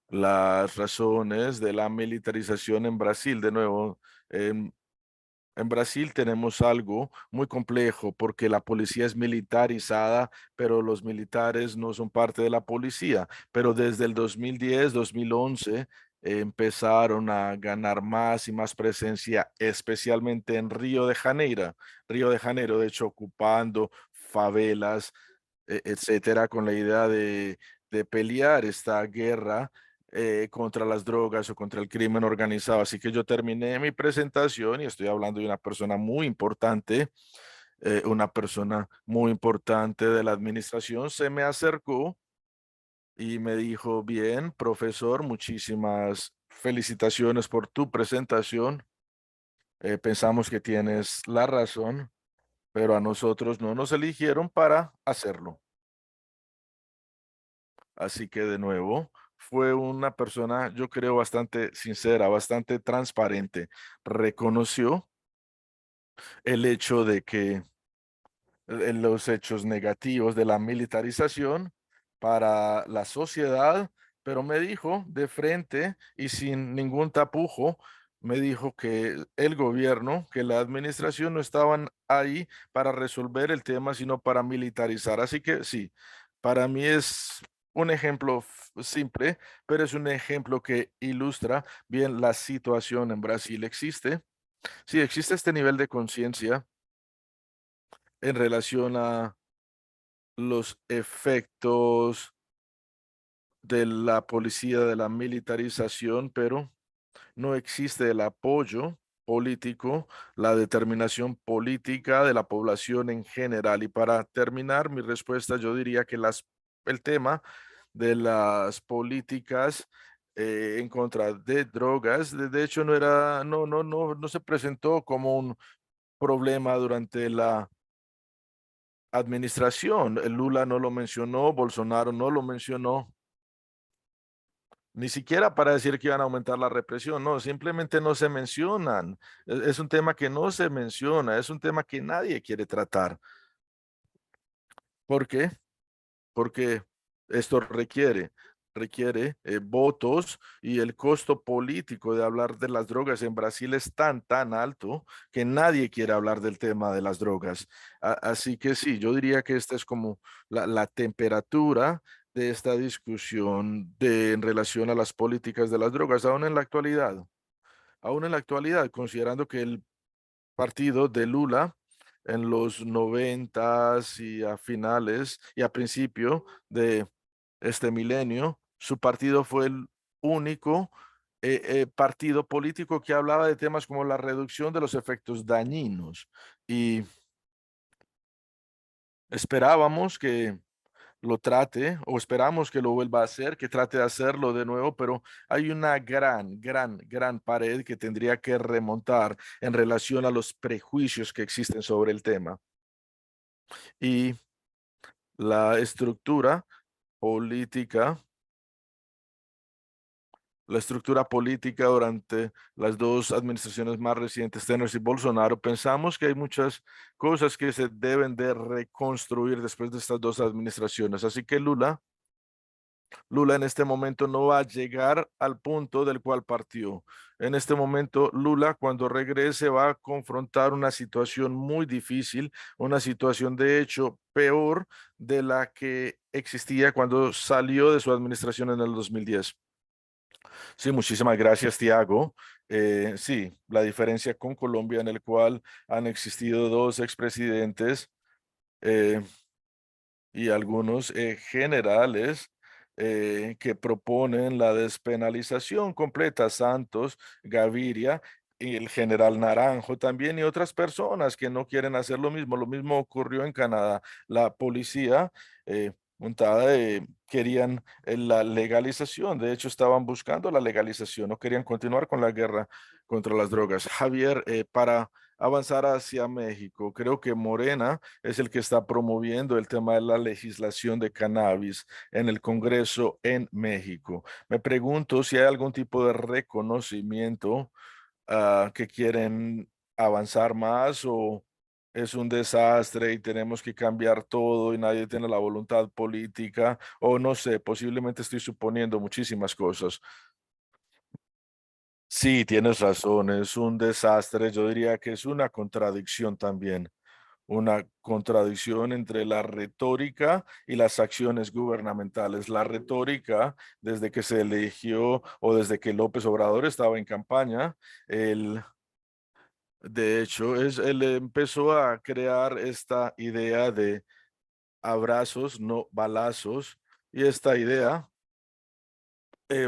Speaker 1: las razones de la militarización en Brasil. De nuevo, em, en Brasil tenemos algo muy complejo porque la policía es militarizada, pero los militares no son parte de la policía. Pero desde el 2010, 2011, empezaron a ganar más y más presencia, especialmente en Río de Janeiro. Río de Janeiro, de hecho, ocupando favelas, etcétera, con la idea de pelear esta guerra contra las drogas o contra el crimen organizado. Así que yo terminé mi presentación y estoy hablando de una persona muy importante de la administración. Se me acercó y me dijo, bien, profesor, muchísimas felicitaciones por tu presentación. Pensamos que tienes la razón, pero a nosotros no nos eligieron para hacerlo. Así que de nuevo, fue una persona, yo creo, bastante sincera, bastante transparente. Reconoció el hecho de que los hechos negativos de la militarización para la sociedad, pero me dijo de frente y sin ningún tapujo, me dijo que el gobierno, que la administración no estaban ahí para resolver el tema, sino para militarizar. Así que sí, para mí es un ejemplo simple, pero es un ejemplo que ilustra bien la situación en Brasil. Sí, existe este nivel de conciencia en relación a los efectos de la policía, de la militarización, pero no existe el apoyo político, la determinación política de la población en general. Y para terminar mi respuesta, yo diría que el tema de las políticas en contra de drogas, de hecho, no se presentó como un problema durante la administración. Lula no lo mencionó, Bolsonaro no lo mencionó, ni siquiera para decir que iban a aumentar la represión, no, simplemente no se mencionan. Es un tema que no se menciona, es un tema que nadie quiere tratar. ¿Por qué? Porque esto requiere votos y el costo político de hablar de las drogas en Brasil es tan alto que nadie quiere hablar del tema de las drogas. Así que sí, yo diría que esta es como la temperatura de esta discusión en relación a las políticas de las drogas, aún en la actualidad, considerando que el partido de Lula en los noventas y a finales y a principio de este milenio, su partido fue el único partido político que hablaba de temas como la reducción de los efectos dañinos y esperábamos que lo trate o esperamos que lo vuelva a hacer, que trate de hacerlo de nuevo, pero hay una gran pared que tendría que remontar en relación a los prejuicios que existen sobre el tema. Y la estructura política, la estructura política durante las dos administraciones más recientes, Temer y Bolsonaro, pensamos que hay muchas cosas que se deben de reconstruir después de estas dos administraciones. Así que Lula en este momento no va a llegar al punto del cual partió. En este momento, Lula, cuando regrese, va a confrontar una situación muy difícil, una situación de hecho peor de la que existía cuando salió de su administración en el 2010. Sí, muchísimas gracias, Tiago. Sí, la diferencia con Colombia en el cual han existido dos expresidentes. eh, y algunos generales que proponen la despenalización completa, Santos, Gaviria y el general Naranjo también y otras personas que no quieren hacer lo mismo. Lo mismo ocurrió en Canadá. La policía montada querían la legalización, de hecho estaban buscando la legalización, no querían continuar con la guerra contra las drogas. Javier, para avanzar hacia México, creo que Morena es el que está promoviendo el tema de la legislación de cannabis en el Congreso en México. Me pregunto si hay algún tipo de reconocimiento que quieren avanzar más o es un desastre y tenemos que cambiar todo y nadie tiene la voluntad política o no sé, posiblemente estoy suponiendo muchísimas cosas. Sí, tienes razón, es un desastre. Yo diría que es una contradicción también, una contradicción entre la retórica y las acciones gubernamentales. La retórica, desde que se eligió o desde que López Obrador estaba en campaña, él, de hecho, él empezó a crear esta idea de abrazos, no balazos, y esta idea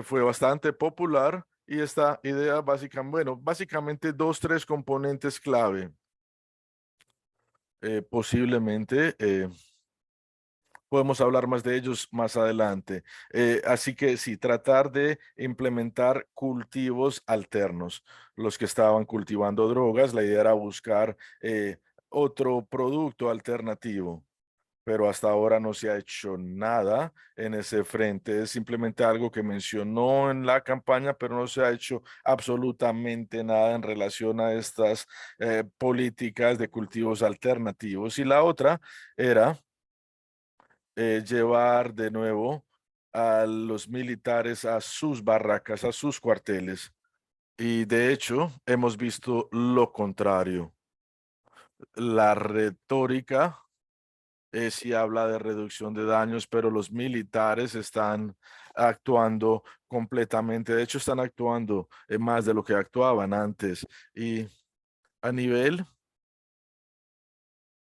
Speaker 1: fue bastante popular. Y esta idea básicamente dos, tres componentes clave. Posiblemente podemos hablar más de ellos más adelante. Así que sí, tratar de implementar cultivos alternos. Los que estaban cultivando drogas, la idea era buscar otro producto alternativo, pero hasta ahora no se ha hecho nada en ese frente. Es simplemente algo que mencionó en la campaña, pero no se ha hecho absolutamente nada en relación a estas políticas de cultivos alternativos. Y la otra era llevar de nuevo a los militares a sus barracas, a sus cuarteles. Y de hecho, hemos visto lo contrario. La retórica sí habla de reducción de daños, pero los militares están actuando completamente. De hecho, están actuando más de lo que actuaban antes. Y a nivel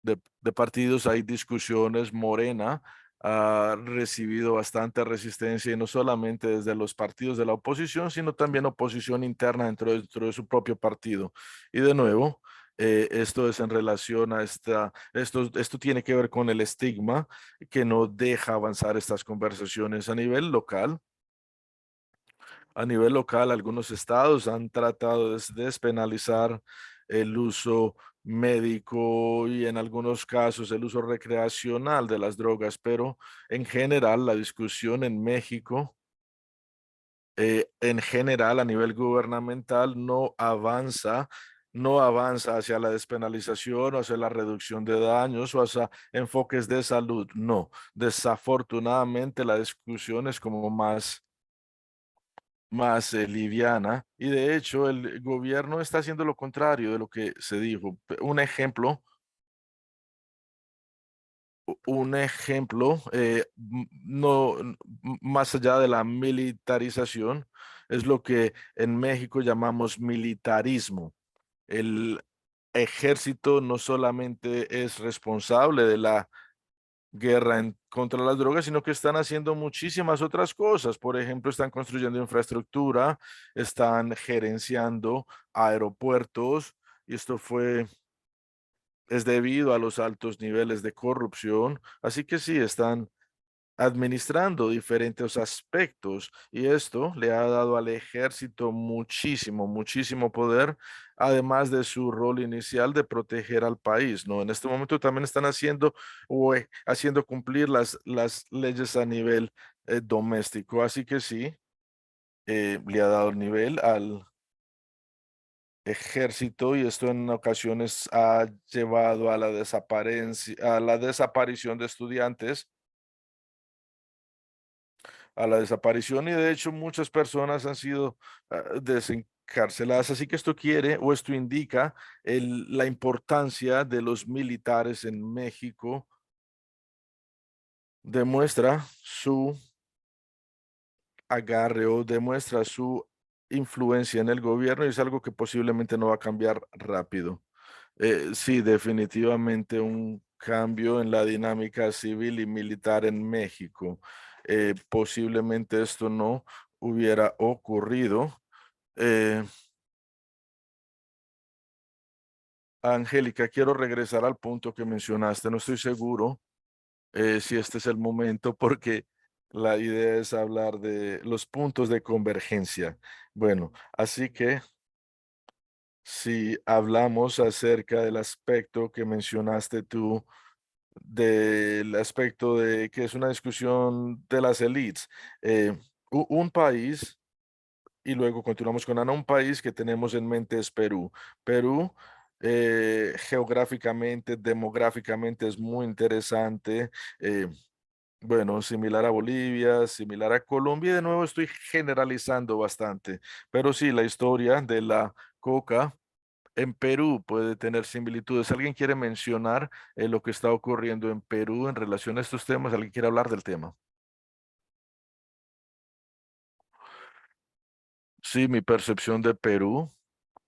Speaker 1: de partidos hay discusiones. Morena ha recibido bastante resistencia y no solamente desde los partidos de la oposición, sino también oposición interna dentro de su propio partido. Y de nuevo, esto es en relación a esto tiene que ver con el estigma que no deja avanzar estas conversaciones a nivel local. A nivel local, algunos estados han tratado de despenalizar el uso médico y en algunos casos el uso recreacional de las drogas, pero en general la discusión en México, en general a nivel gubernamental, no avanza no avanza hacia la despenalización o hacia la reducción de daños o hacia enfoques de salud. No, desafortunadamente la discusión es como más liviana y de hecho el gobierno está haciendo lo contrario de lo que se dijo. Un ejemplo, no, más allá de la militarización, es lo que en México llamamos militarismo. El ejército no solamente es responsable de la guerra contra las drogas, sino que están haciendo muchísimas otras cosas. Por ejemplo, están construyendo infraestructura, están gerenciando aeropuertos, y esto es debido a los altos niveles de corrupción. Así que sí, están administrando diferentes aspectos y esto le ha dado al ejército muchísimo poder, además de su rol inicial de proteger al país, ¿no? En este momento también están haciendo cumplir las leyes a nivel doméstico, así que sí, le ha dado el nivel al ejército y esto en ocasiones ha llevado a a la desaparición de estudiantes, a la desaparición, y de hecho muchas personas han sido desencarceladas. Así que esto quiere o esto indica la importancia de los militares en México, demuestra su agarre o demuestra su influencia en el gobierno y es algo que posiblemente no va a cambiar rápido. Sí, definitivamente un cambio en la dinámica civil y militar en México. Posiblemente esto no hubiera ocurrido. Eh, Angélica, quiero regresar al punto que mencionaste. No estoy seguro si este es el momento porque la idea es hablar de los puntos de convergencia. Bueno, así que si hablamos acerca del aspecto que mencionaste tú, del aspecto de que es una discusión de las élites, un país, y luego continuamos con Ana, un país que tenemos en mente es Perú. Perú, geográficamente, demográficamente es muy interesante. eh, bueno, similar a Bolivia, similar a Colombia, y de nuevo estoy generalizando bastante, pero sí, la historia de la coca en Perú puede tener similitudes. ¿Alguien quiere mencionar lo que está ocurriendo en Perú en relación a estos temas? ¿Alguien quiere hablar del tema? Sí, mi percepción de Perú,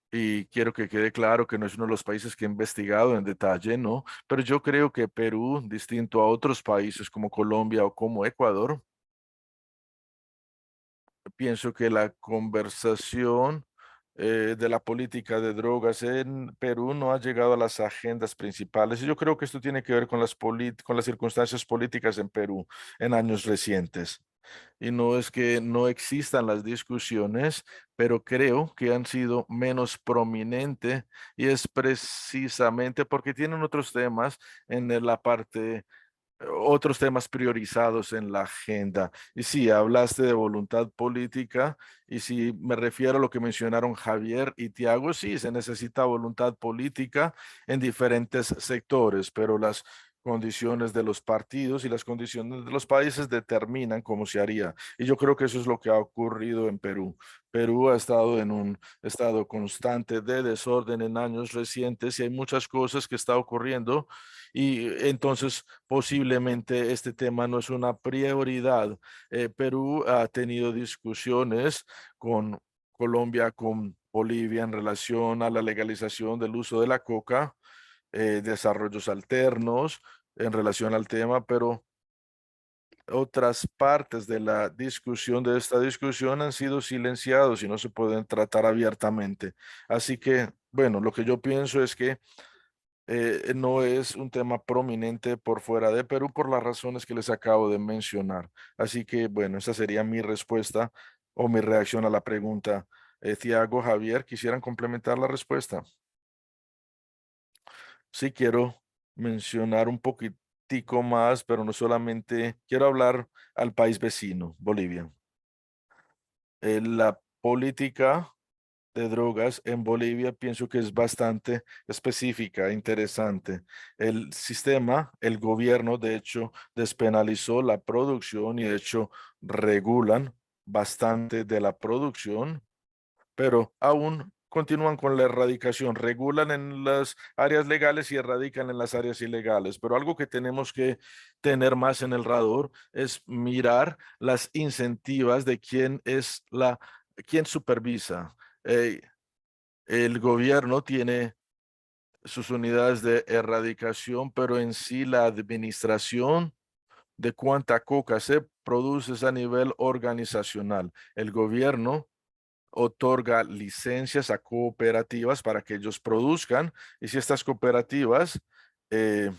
Speaker 1: y quiero que quede claro que no es uno de los países que he investigado en detalle, ¿no? Pero yo creo que Perú, distinto a otros países como Colombia o como Ecuador, pienso que la conversación de la política de drogas en Perú no ha llegado a las agendas principales. Y yo creo que esto tiene que ver con con las circunstancias políticas en Perú en años recientes. Y no es que no existan las discusiones, pero creo que han sido menos prominentes y es precisamente porque tienen otros temas en la parte otros temas priorizados en la agenda. Y sí, hablaste de voluntad política, y si me refiero a lo que mencionaron Javier y Tiago, sí, se necesita voluntad política en diferentes sectores, pero las condiciones de los partidos y las condiciones de los países determinan cómo se haría. Y yo creo que eso es lo que ha ocurrido en Perú. Perú ha estado en un estado constante de desorden en años recientes y hay muchas cosas que está ocurriendo y entonces posiblemente este tema no es una prioridad. Perú ha tenido discusiones con Colombia, con Bolivia en relación a la legalización del uso de la coca, desarrollos alternos en relación al tema, pero otras partes de la discusión, de esta discusión, han sido silenciados y no se pueden tratar abiertamente. Así que, bueno, lo que yo pienso es que no es un tema prominente por fuera de Perú por las razones que les acabo de mencionar. Así que, bueno, esa sería mi respuesta o mi reacción a la pregunta. Tiago, Javier, ¿quisieran complementar la respuesta? Sí, quiero mencionar un poquitico más, pero no solamente, quiero hablar al país vecino, Bolivia. La política de drogas en Bolivia pienso que es bastante específica, interesante. El sistema, el gobierno, de hecho, despenalizó la producción y de hecho regulan bastante de la producción, pero aún continúan con la erradicación, regulan en las áreas legales y erradican en las áreas ilegales. Pero algo que tenemos que tener más en el radar es mirar las incentivas de quién supervisa. Eh, el gobierno tiene sus unidades de erradicación, pero en sí la administración de cuánta coca se produce es a nivel organizacional. El gobierno otorga licencias a cooperativas para que ellos produzcan y si estas cooperativas eh,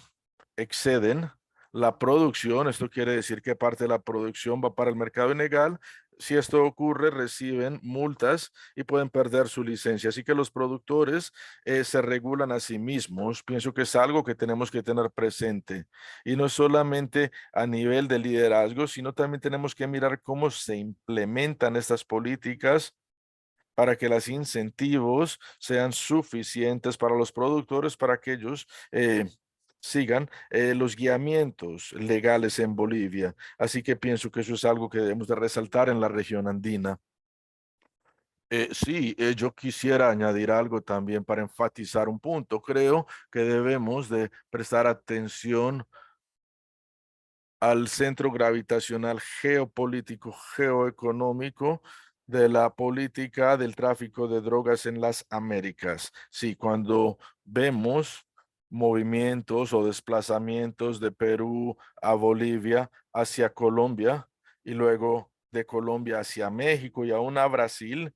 Speaker 1: exceden la producción, esto quiere decir que parte de la producción va para el mercado ilegal. Si esto ocurre, reciben multas y pueden perder su licencia. Así que los productores se regulan a sí mismos. Pienso que es algo que tenemos que tener presente. Y no solamente a nivel de liderazgo, sino también tenemos que mirar cómo se implementan estas políticas para que los incentivos sean suficientes para los productores para que ellos sigan los guiamientos legales en Bolivia. Así que pienso que eso es algo que debemos de resaltar en la región andina. Sí, yo quisiera añadir algo también para enfatizar un punto. Creo que debemos de prestar atención al centro gravitacional geopolítico, geoeconómico de la política del tráfico de drogas en las Américas. Sí, cuando vemos movimientos o desplazamientos de Perú a Bolivia hacia Colombia y luego de Colombia hacia México y aún a Brasil,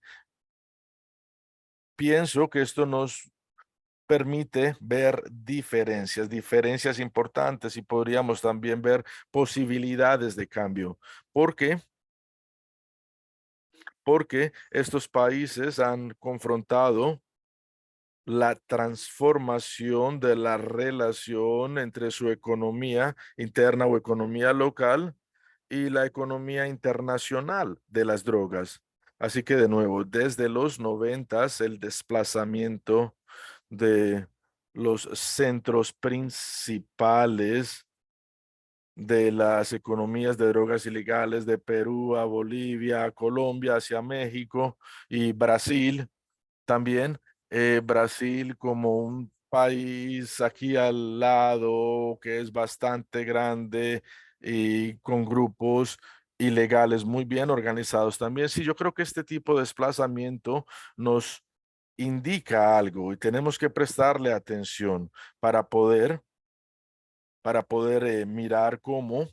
Speaker 1: pienso que esto nos permite ver diferencias importantes y podríamos también ver posibilidades de cambio. ¿Por qué? Porque estos países han confrontado la transformación de la relación entre su economía interna o economía local y la economía internacional de las drogas. Así que de nuevo, desde los noventas, el desplazamiento de los centros principales de las economías de drogas ilegales de Perú a Bolivia, a Colombia, hacia México y Brasil también. Brasil como un país aquí al lado que es bastante grande y con grupos ilegales muy bien organizados también. Sí, yo creo que este tipo de desplazamiento nos indica algo y tenemos que prestarle atención para poder mirar cómo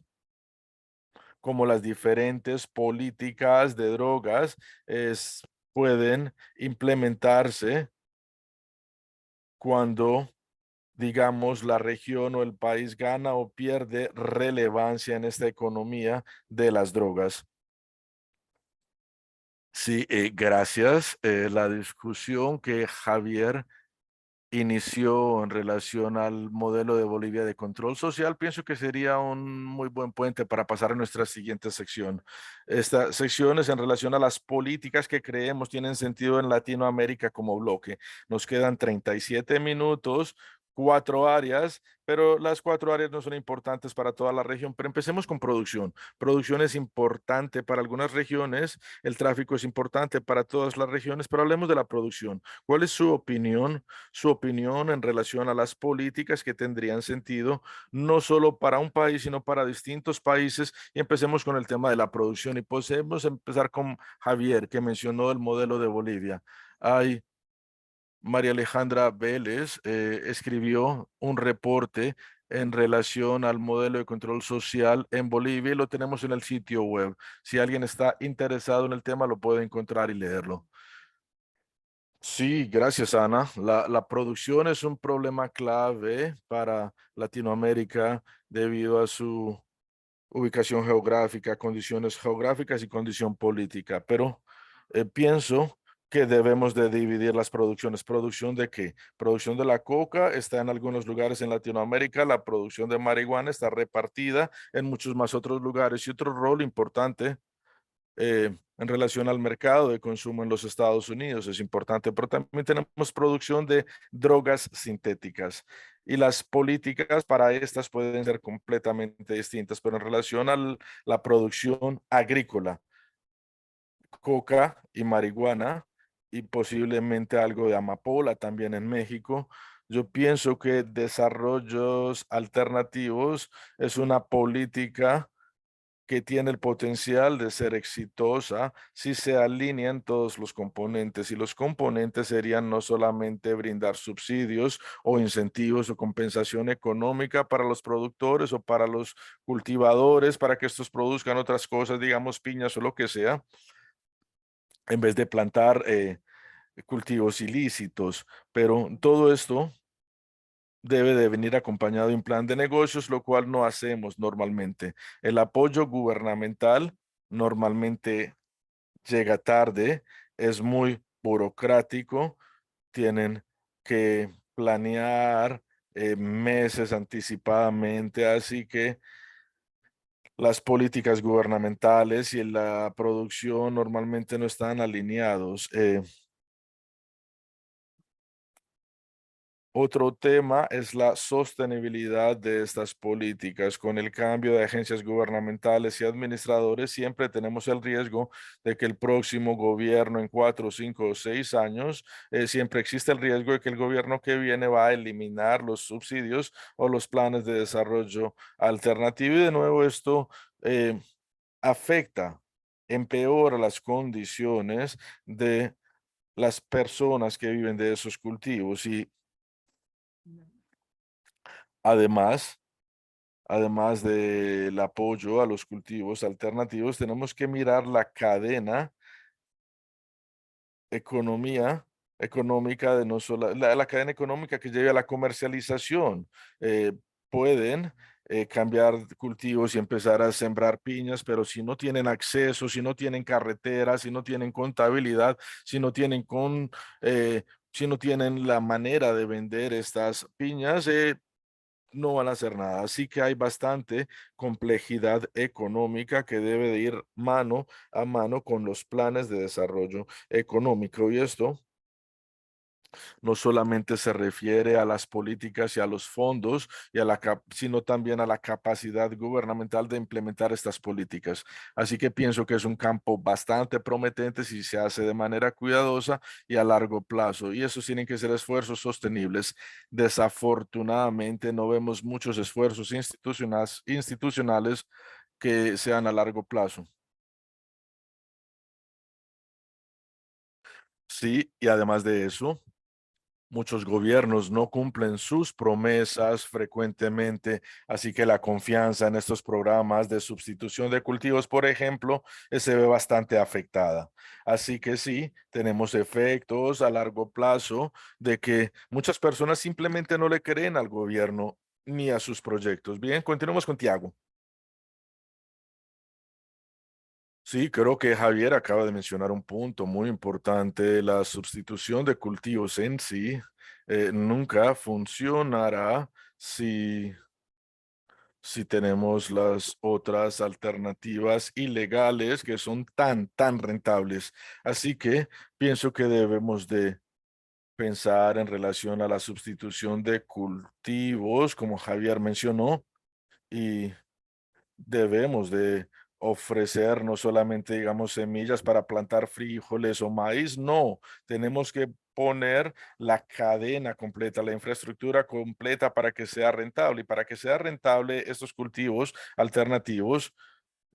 Speaker 1: las diferentes políticas de drogas pueden implementarse cuando, digamos, la región o el país gana o pierde relevancia en esta economía de las drogas. Sí, gracias. La discusión que Javier inició en relación al modelo de Bolivia de control social, pienso que sería un muy buen puente para pasar a nuestra siguiente sección. Esta sección es en relación a las políticas que creemos tienen sentido en Latinoamérica como bloque. Nos quedan 37 minutos, 4 áreas, pero las 4 áreas no son importantes para toda la región. Pero empecemos con producción. Producción es importante para algunas regiones, el tráfico es importante para todas las regiones, pero hablemos de la producción. ¿Cuál es su opinión en relación a las políticas que tendrían sentido no solo para un país, sino para distintos países? Y empecemos con el tema de la producción y podemos empezar con Javier, que mencionó el modelo de Bolivia. Hay María Alejandra Vélez escribió un reporte en relación al modelo de control social en Bolivia y lo tenemos en el sitio web. Si alguien está interesado en el tema, lo puede encontrar y leerlo. Sí, gracias, Ana. La producción es un problema clave para Latinoamérica debido a su ubicación geográfica, condiciones geográficas y condición política, pero pienso que debemos de dividir las producciones. ¿Producción de qué? Producción de la coca está en algunos lugares en Latinoamérica, la producción de marihuana está repartida en muchos más otros lugares y otro rol importante en relación al mercado de consumo en los Estados Unidos, es importante, pero también tenemos producción de drogas sintéticas y las políticas para estas pueden ser completamente distintas, pero en relación a la producción agrícola, coca y marihuana y posiblemente algo de amapola también en México. Yo pienso que desarrollos alternativos es una política que tiene el potencial de ser exitosa si se alinean todos los componentes y los componentes serían no solamente brindar subsidios o incentivos o compensación económica para los productores o para los cultivadores para que estos produzcan otras cosas, digamos piñas o lo que sea, en vez de plantar cultivos ilícitos. Pero todo esto debe de venir acompañado de un plan de negocios, lo cual no hacemos normalmente. El apoyo gubernamental normalmente llega tarde, es muy burocrático, tienen que planear meses anticipadamente, así que las políticas gubernamentales y la producción normalmente no están alineados. Otro tema es la sostenibilidad de estas políticas. Con el cambio de agencias gubernamentales y administradores, siempre tenemos el riesgo de que el próximo gobierno en 4, 5 o 6 años, siempre existe el riesgo de que el gobierno que viene va a eliminar los subsidios o los planes de desarrollo alternativo. Y de nuevo esto afecta, empeora las condiciones de las personas que viven de esos cultivos y además, además del apoyo a los cultivos alternativos, tenemos que mirar la cadena economía económica de no solo la cadena económica que lleve a la comercialización. Eh, pueden cambiar cultivos y empezar a sembrar piñas, pero si no tienen acceso, si no tienen carreteras, si no tienen contabilidad, si no tienen si no tienen la manera de vender estas piñas, no van a hacer nada. Así que hay bastante complejidad económica que debe de ir mano a mano con los planes de desarrollo económico. Y esto no solamente se refiere a las políticas y a los fondos, y a sino también a la capacidad gubernamental de implementar estas políticas. Así que pienso que es un campo bastante prometente si se hace de manera cuidadosa y a largo plazo. Y esos tienen que ser esfuerzos sostenibles. Desafortunadamente no vemos muchos esfuerzos institucionales que sean a largo plazo. Sí, y además de eso, muchos gobiernos no cumplen sus promesas frecuentemente, así que la confianza en estos programas de sustitución de cultivos, por ejemplo, se ve bastante afectada. Así que sí, tenemos efectos a largo plazo de que muchas personas simplemente no le creen al gobierno ni a sus proyectos. Bien, continuemos con Tiago. Sí, creo que Javier acaba de mencionar un punto muy importante. La sustitución de cultivos en sí nunca funcionará si, si tenemos las otras alternativas ilegales que son tan rentables. Así que pienso que debemos de pensar en relación a la sustitución de cultivos, como Javier mencionó, y debemos de ofrecer no solamente, digamos, semillas para plantar frijoles o maíz, no, tenemos que poner la cadena completa, la infraestructura completa para que sea rentable. Y para que sea rentable estos cultivos alternativos,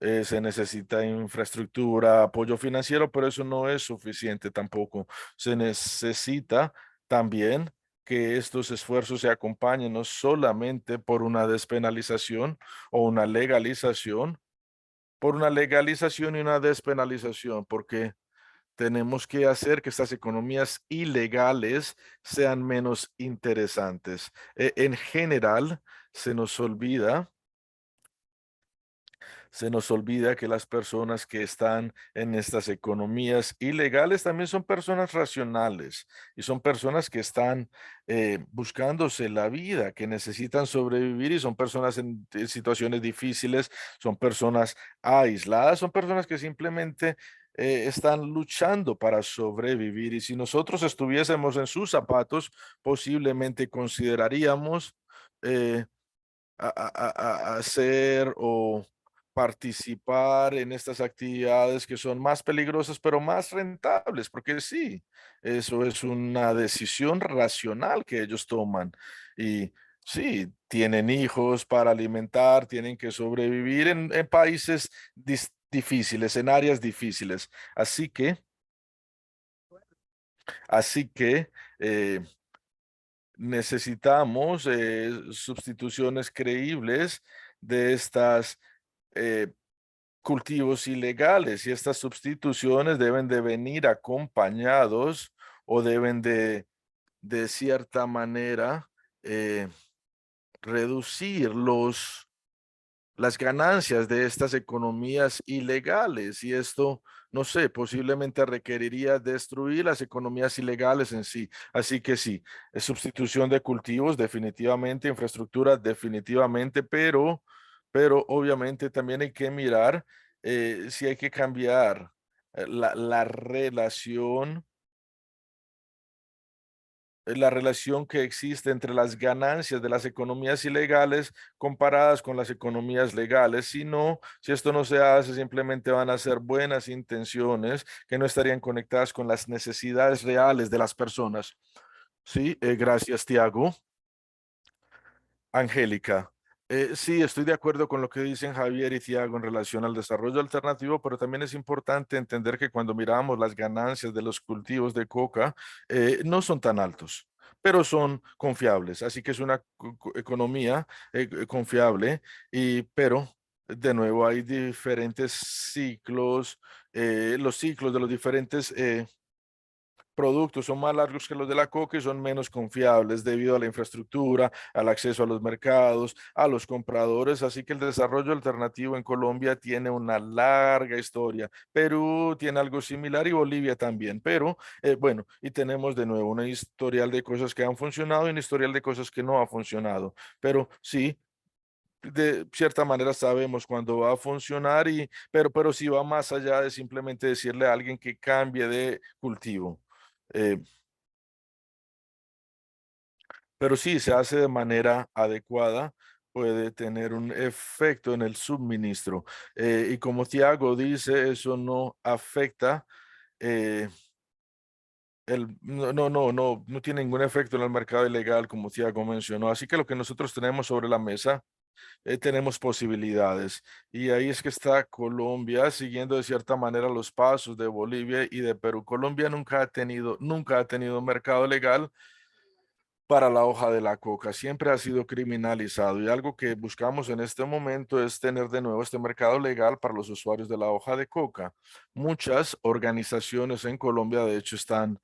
Speaker 1: se necesita infraestructura, apoyo financiero, pero eso no es suficiente tampoco. Se necesita también que estos esfuerzos se acompañen no solamente por una despenalización o una legalización, por una legalización y una despenalización, porque tenemos que hacer que estas economías ilegales sean menos interesantes. En general, se nos olvida se nos olvida que las personas que están en estas economías ilegales también son personas racionales y son personas que están buscándose la vida, que necesitan sobrevivir y son personas en situaciones difíciles, son personas aisladas, son personas que simplemente están luchando para sobrevivir y si nosotros estuviésemos en sus zapatos, posiblemente consideraríamos eh, hacer o participar en estas actividades que son más peligrosas, pero más rentables, porque sí, eso es una decisión racional que ellos toman. Y sí, tienen hijos para alimentar, tienen que sobrevivir en países difíciles, en áreas difíciles. Así que eh, necesitamos sustituciones creíbles de estas eh, cultivos ilegales y estas sustituciones deben de venir acompañados o deben de cierta manera eh, reducir las ganancias de estas economías ilegales y esto, no sé, posiblemente requeriría destruir las economías ilegales en sí. Así que sí, es sustitución de cultivos definitivamente, infraestructura definitivamente, pero obviamente también hay que mirar si hay que cambiar la relación que existe entre las ganancias de las economías ilegales comparadas con las economías legales. Si no, si esto no se hace, simplemente van a ser buenas intenciones que no estarían conectadas con las necesidades reales de las personas. Sí, gracias, Tiago. Angélica, sí, estoy de acuerdo con lo que dicen Javier y Tiago en relación al desarrollo alternativo, pero también es importante entender que cuando miramos las ganancias de los cultivos de coca, no son tan altos, pero son confiables. Así que es una economía confiable, pero de nuevo hay diferentes ciclos, los ciclos de los diferentes productos son más largos que los de la coca y son menos confiables debido a la infraestructura, al acceso a los mercados, a los compradores. Así que el desarrollo alternativo en Colombia tiene una larga historia. Perú tiene algo similar y Bolivia también. Pero bueno, y tenemos de nuevo un historial de cosas que han funcionado y un historial de cosas que no ha funcionado. Pero sí, de cierta manera sabemos cuándo va a funcionar pero si va más allá de simplemente decirle a alguien que cambie de cultivo. Eh, pero sí, se hace de manera adecuada, puede tener un efecto en el suministro. Y como Tiago dice, eso no afecta, eh, no tiene ningún efecto en el mercado ilegal, como Tiago mencionó. Así que lo que nosotros tenemos sobre la mesa tenemos posibilidades. Y ahí es que está Colombia siguiendo de cierta manera los pasos de Bolivia y de Perú. Colombia nunca ha tenido un mercado legal para la hoja de la coca. Siempre ha sido criminalizado y algo que buscamos en este momento es tener de nuevo este mercado legal para los usuarios de la hoja de coca. Muchas organizaciones en Colombia, de hecho, están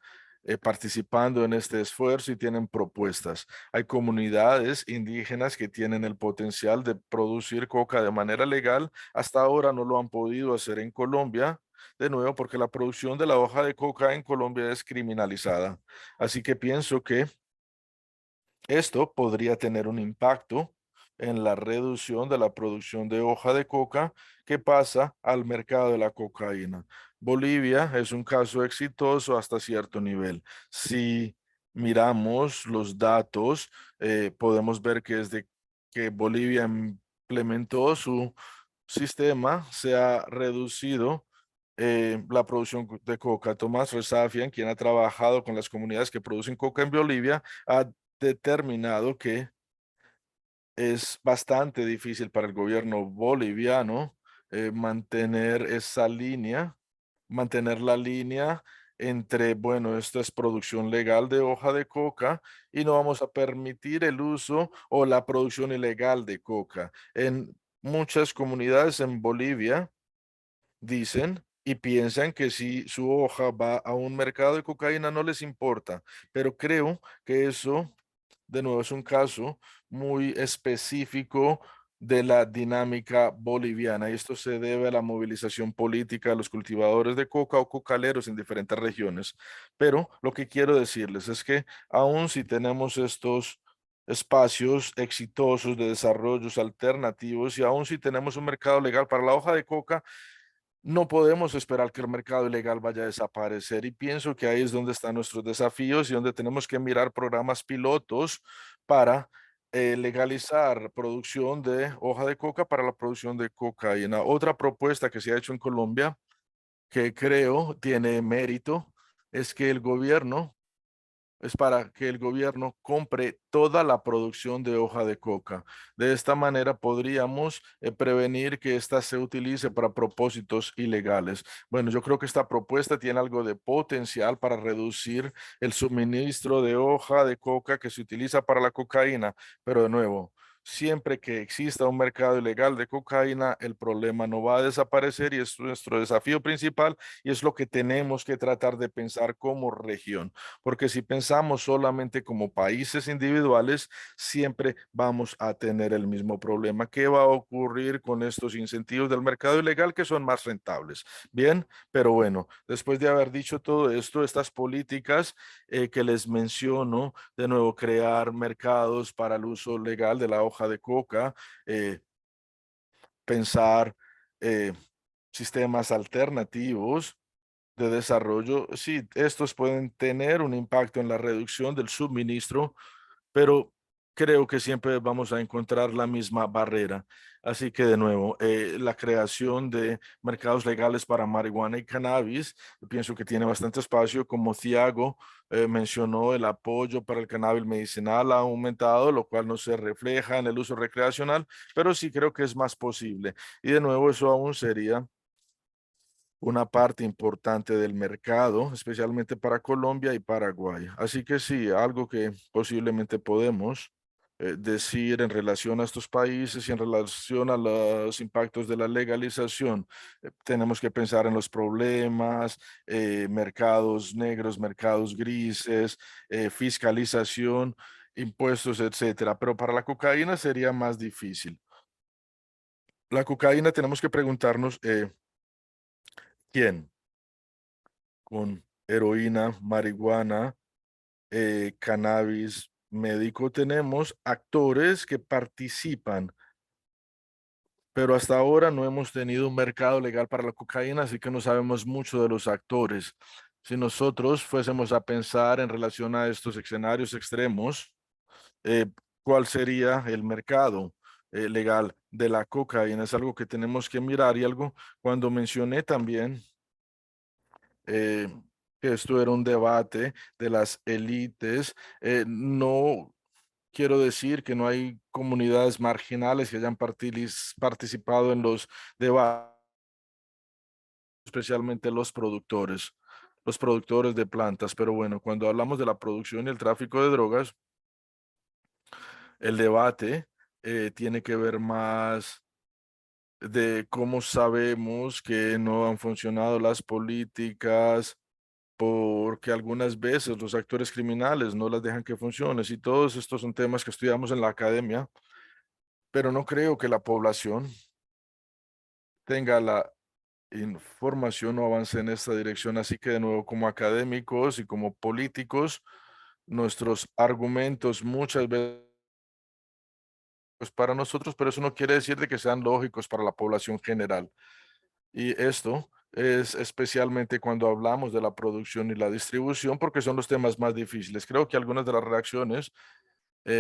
Speaker 1: participando en este esfuerzo y tienen propuestas. Hay comunidades indígenas que tienen el potencial de producir coca de manera legal. Hasta ahora no lo han podido hacer en Colombia. De nuevo, porque la producción de la hoja de coca en Colombia es criminalizada. Así que pienso que esto podría tener un impacto en la reducción de la producción de hoja de coca que pasa al mercado de la cocaína. Bolivia es un caso exitoso hasta cierto nivel. Si miramos los datos, podemos ver que desde que Bolivia implementó su sistema, se ha reducido la producción de coca. Tomás Resafian, quien ha trabajado con las comunidades que producen coca en Bolivia, ha determinado que es bastante difícil para el gobierno boliviano mantener esa línea, mantener la línea entre, bueno, esto es producción legal de hoja de coca y no vamos a permitir el uso o la producción ilegal de coca. En muchas comunidades en Bolivia dicen y piensan que si su hoja va a un mercado de cocaína no les importa, pero creo que eso, de nuevo, es un caso muy específico de la dinámica boliviana y esto se debe a la movilización política de los cultivadores de coca o cocaleros en diferentes regiones. Pero lo que quiero decirles es que aun si tenemos estos espacios exitosos de desarrollos alternativos y aun si tenemos un mercado legal para la hoja de coca, No podemos esperar que el mercado ilegal vaya a desaparecer y pienso que ahí es donde están nuestros desafíos y donde tenemos que mirar programas pilotos para legalizar producción de hoja de coca para la producción de cocaína. Otra propuesta que se ha hecho en Colombia que creo tiene mérito es que el gobierno es para que el gobierno compre toda la producción de hoja de coca. De esta manera podríamos prevenir que ésta se utilice para propósitos ilegales. Bueno, yo creo que esta propuesta tiene algo de potencial para reducir el suministro de hoja de coca que se utiliza para la cocaína, pero de nuevo, siempre que exista un mercado ilegal de cocaína, el problema no va a desaparecer y es nuestro desafío principal y es lo que tenemos que tratar de pensar como región porque si pensamos solamente como países individuales, siempre vamos a tener el mismo problema. ¿Qué va a ocurrir con estos incentivos del mercado ilegal que son más rentables? Bien, pero bueno, después de haber dicho todo esto, estas políticas que les menciono, de nuevo, crear mercados para el uso legal de la hoja de coca, eh, pensar eh, sistemas alternativos de desarrollo, sí, estos pueden tener un impacto en la reducción del suministro, pero creo que siempre vamos a encontrar la misma barrera. Así que de nuevo, la creación de mercados legales para marihuana y cannabis, pienso que tiene bastante espacio, como Thiago mencionó, el apoyo para el cannabis medicinal ha aumentado, lo cual no se refleja en el uso recreacional, pero sí creo que es más posible. Y de nuevo, eso aún sería una parte importante del mercado, especialmente para Colombia y Paraguay. Así que sí, algo que posiblemente podemos decir en relación a estos países y en relación a los impactos de la legalización. Tenemos que pensar en los problemas, mercados negros, mercados grises, fiscalización, impuestos, etcétera. Pero para la cocaína sería más difícil. La cocaína tenemos que preguntarnos, ¿quién? Con heroína, marihuana, cannabis médico. Tenemos actores que participan, pero hasta ahora no hemos tenido un mercado legal para la cocaína, así que no sabemos mucho de los actores. Si nosotros fuésemos a pensar en relación a estos escenarios extremos, eh, ¿cuál sería el mercado legal de la cocaína? Es algo que tenemos que mirar y algo cuando mencioné también eh, que esto era un debate de las élites. No quiero decir que no hay comunidades marginales que hayan participado en los debates, especialmente los productores de plantas. Pero bueno, cuando hablamos de la producción y el tráfico de drogas, el debate tiene que ver más de cómo sabemos que no han funcionado las políticas porque algunas veces los actores criminales no las dejan que funcione. Y todos estos son temas que estudiamos en la academia, pero no creo que la población tenga la información o avance en esta dirección. Así que de nuevo, como académicos y como políticos, nuestros argumentos muchas veces pues, para nosotros, pero eso no quiere decir de que sean lógicos para la población general. Y esto es especialmente cuando hablamos de la producción y la distribución, porque son los temas más difíciles. Creo que algunas de las reacciones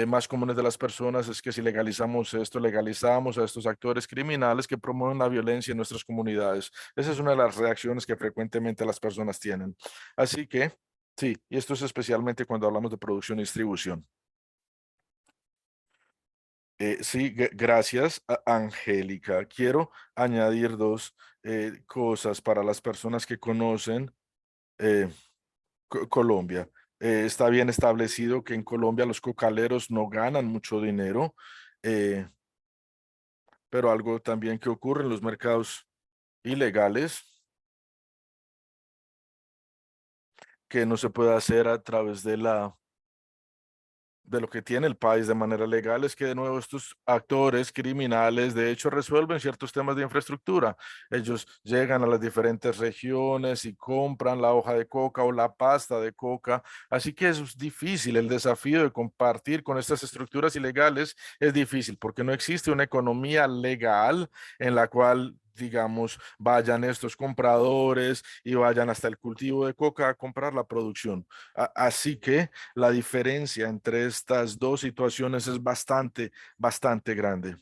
Speaker 1: más comunes de las personas es que si legalizamos esto, legalizamos a estos actores criminales que promueven la violencia en nuestras comunidades. Esa es una de las reacciones que frecuentemente las personas tienen. Así que, sí, y esto es especialmente cuando hablamos de producción y distribución. Sí, gracias, Angélica. Quiero añadir dos cosas para las personas que conocen eh, Colombia. Está bien establecido que en Colombia los cocaleros no ganan mucho dinero, eh, pero algo también que ocurre en los mercados ilegales, que no se puede hacer a través de lo que tiene el país de manera legal es que de nuevo estos actores criminales de hecho resuelven ciertos temas de infraestructura. Ellos llegan a las diferentes regiones y compran la hoja de coca o la pasta de coca. Así que eso es difícil. El desafío de compartir con estas estructuras ilegales es difícil porque no existe una economía legal en la cual digamos, vayan estos compradores y vayan hasta el cultivo de coca a comprar la producción. Así que la diferencia entre estas dos situaciones es bastante, bastante grande.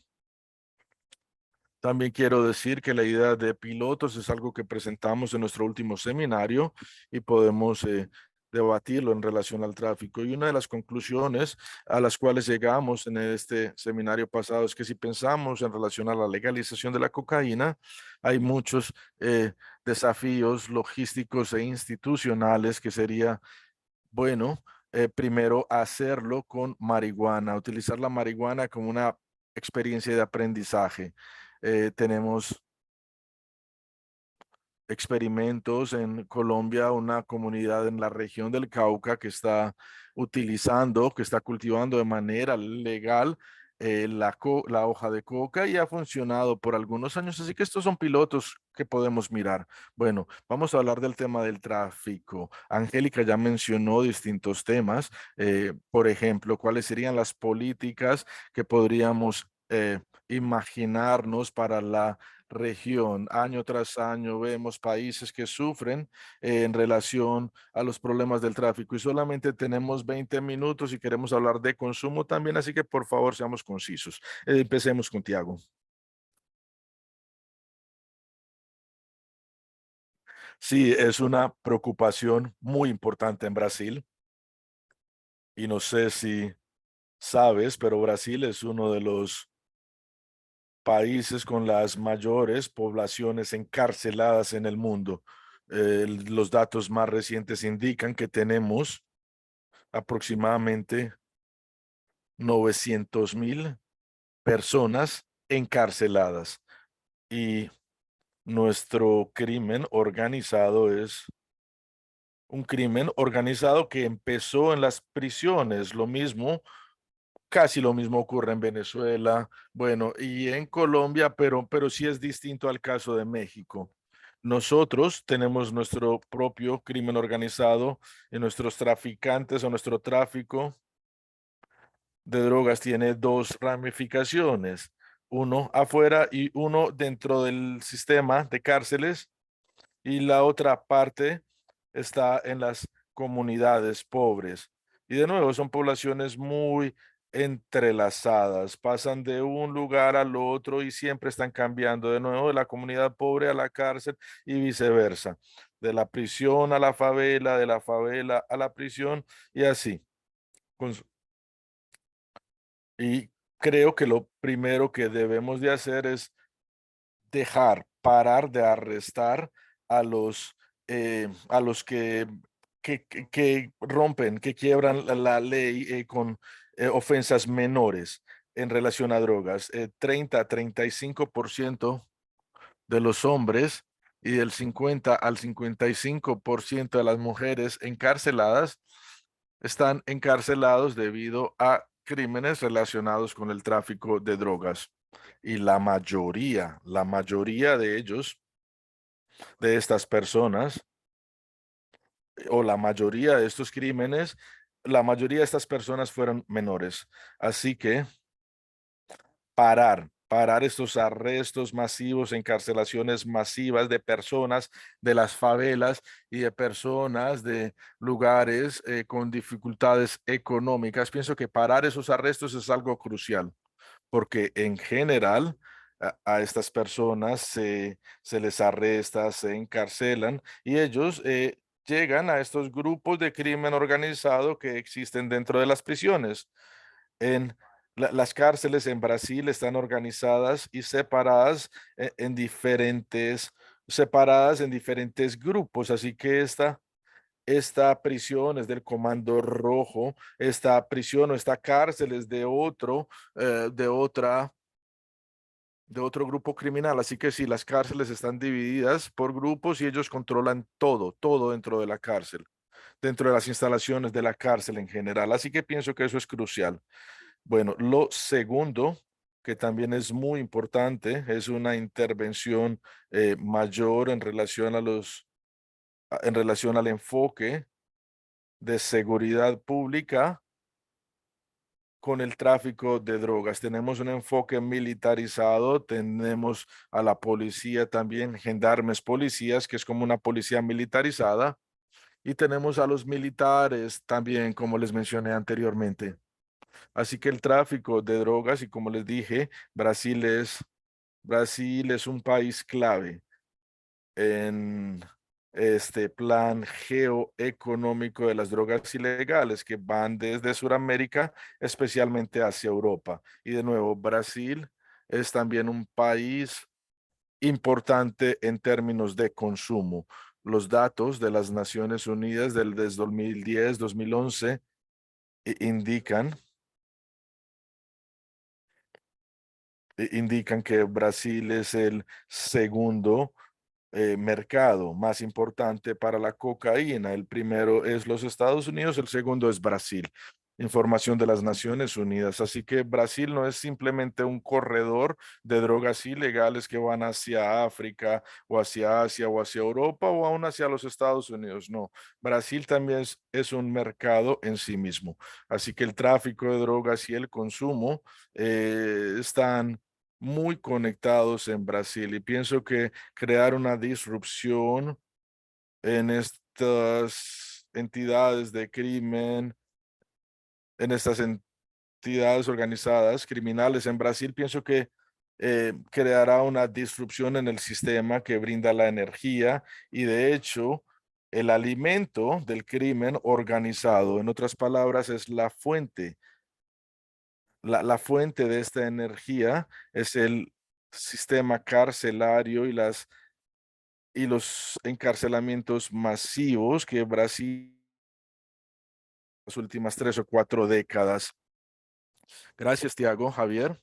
Speaker 1: También quiero decir que la idea de pilotos es algo que presentamos en nuestro último seminario y podemos debatirlo en relación al tráfico. Y una de las conclusiones a las cuales llegamos en este seminario pasado es que si pensamos en relación a la legalización de la cocaína, hay muchos desafíos logísticos e institucionales que sería bueno, primero hacerlo con marihuana, utilizar la marihuana como una experiencia de aprendizaje. Tenemos experimentos en Colombia, una comunidad en la región del Cauca que está utilizando, que está cultivando de manera legal la hoja de coca y ha funcionado por algunos años. Así que estos son pilotos que podemos mirar. Bueno, vamos a hablar del tema del tráfico. Angélica ya mencionó distintos temas. Por ejemplo, cuáles serían las políticas que podríamos imaginarnos para la región. Año tras año vemos países que sufren en relación a los problemas del tráfico y solamente tenemos 20 minutos y queremos hablar de consumo también, así que por favor seamos concisos. Empecemos con Tiago. Sí, es una preocupación muy importante en Brasil y no sé si sabes, pero Brasil es uno de los países con las mayores poblaciones encarceladas en el mundo. Los datos más recientes indican que tenemos aproximadamente 900.000 personas encarceladas y nuestro crimen organizado es un crimen organizado que empezó en las prisiones. Lo mismo, casi lo mismo ocurre en Venezuela, bueno, y en Colombia, pero sí es distinto al caso de México. Nosotros tenemos nuestro propio crimen organizado y nuestros traficantes o nuestro tráfico de drogas tiene dos ramificaciones, uno afuera y uno dentro del sistema de cárceles y la otra parte está en las comunidades pobres. Y de nuevo, son poblaciones muy entrelazadas, pasan de un lugar al otro y siempre están cambiando de nuevo de la comunidad pobre a la cárcel y viceversa, de la prisión a la favela, de la favela a la prisión y así. Y creo que lo primero que debemos de hacer es parar de arrestar a los que rompen, que quiebran la ley con ofensas menores en relación a drogas. 30 a 35% de los hombres y del 50 al 55% de las mujeres encarceladas están encarcelados debido a crímenes relacionados con el tráfico de drogas. Y la mayoría de ellos, de estas personas, o la mayoría de estos crímenes, la mayoría de estas personas fueron menores. Así que parar estos arrestos masivos, encarcelaciones masivas de personas de las favelas y de personas de lugares con dificultades económicas. Pienso que parar esos arrestos es algo crucial, porque en general a estas personas se les arresta, se encarcelan y ellos llegan a estos grupos de crimen organizado que existen dentro de las prisiones. En las cárceles en Brasil están organizadas y separadas en diferentes grupos, así que esta prisión es del Comando Rojo, esta prisión o esta cárcel es de otro, de otra, de otro grupo criminal. Así que sí, las cárceles están divididas por grupos y ellos controlan todo, todo dentro de la cárcel, dentro de las instalaciones de la cárcel en general. Así que pienso que eso es crucial. Bueno, lo segundo, que también es muy importante, es una intervención mayor en relación en relación al enfoque de seguridad pública con el tráfico de drogas. Tenemos un enfoque militarizado, tenemos a la policía también, gendarmes policías, que es como una policía militarizada, y tenemos a los militares también, como les mencioné anteriormente. Así que el tráfico de drogas, y como les dije, Brasil es un país clave en este plan geoeconómico de las drogas ilegales que van desde Sudamérica, especialmente hacia Europa. Y de nuevo, Brasil es también un país importante en términos de consumo. Los datos de las Naciones Unidas desde 2010, 2011 indican, indican que Brasil es el segundo mercado más importante para la cocaína. El primero es los Estados Unidos, el segundo es Brasil. Información de las Naciones Unidas. Así que Brasil no es simplemente un corredor de drogas ilegales que van hacia África o hacia Asia o hacia Europa o aún hacia los Estados Unidos. No, Brasil también es un mercado en sí mismo. Así que el tráfico de drogas y el consumo están muy conectados en Brasil y pienso que crear una disrupción en estas entidades de crimen, en estas entidades organizadas criminales en Brasil, pienso que creará una disrupción en el sistema que brinda la energía y de hecho el alimento del crimen organizado, en otras palabras, es la fuente. La fuente de esta energía es el sistema carcelario y los encarcelamientos masivos que Brasil las últimas 3 o 4 décadas. Gracias, Tiago. Javier.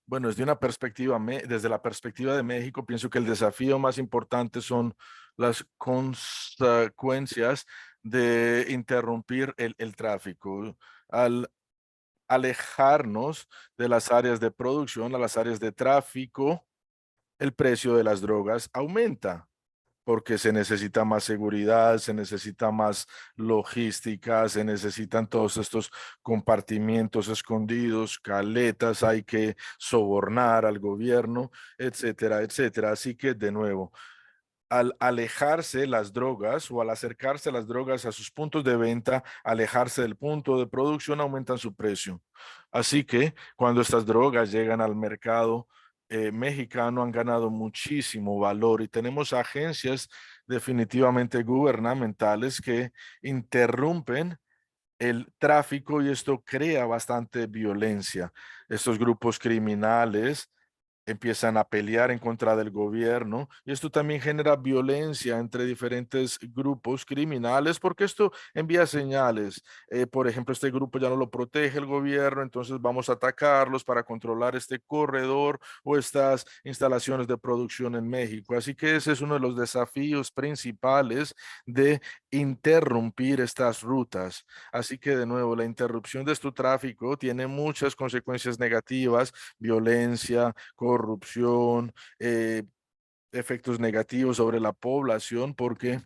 Speaker 1: Bueno, desde la perspectiva de México, pienso que el desafío más importante son las consecuencias de interrumpir el tráfico. Al alejarnos de las áreas de producción a las áreas de tráfico, el precio de las drogas aumenta porque se necesita más seguridad, se necesita más logística, se necesitan todos estos compartimientos escondidos, caletas, hay que sobornar al gobierno, etcétera, etcétera. Así que, de nuevo, al alejarse las drogas o al acercarse las drogas a sus puntos de venta, alejarse del punto de producción, aumentan su precio. Así que cuando estas drogas llegan al mercado mexicano han ganado muchísimo valor y tenemos agencias definitivamente gubernamentales que interrumpen el tráfico y esto crea bastante violencia. Estos grupos criminales empiezan a pelear en contra del gobierno y esto también genera violencia entre diferentes grupos criminales porque esto envía señales. Por ejemplo, este grupo ya no lo protege el gobierno, entonces vamos a atacarlos para controlar este corredor o estas instalaciones de producción en México. Así que ese es uno de los desafíos principales de interrumpir estas rutas. Así que de nuevo, la interrupción de este tráfico tiene muchas consecuencias negativas, violencia, corrupción, efectos negativos sobre la población, porque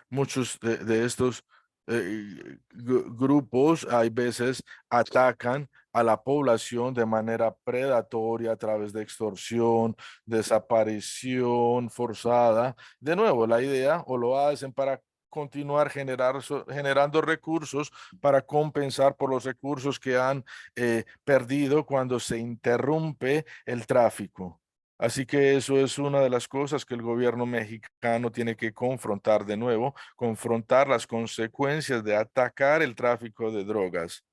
Speaker 1: muchos de estos grupos hay veces atacan a la población de manera predatoria a través de extorsión, desaparición forzada. De nuevo, la idea o lo hacen para continuar generando recursos para compensar por los recursos que han perdido cuando se interrumpe el tráfico. Así que eso es una de las cosas que el gobierno mexicano tiene que confrontar de nuevo, confrontar las consecuencias de atacar el tráfico de drogas.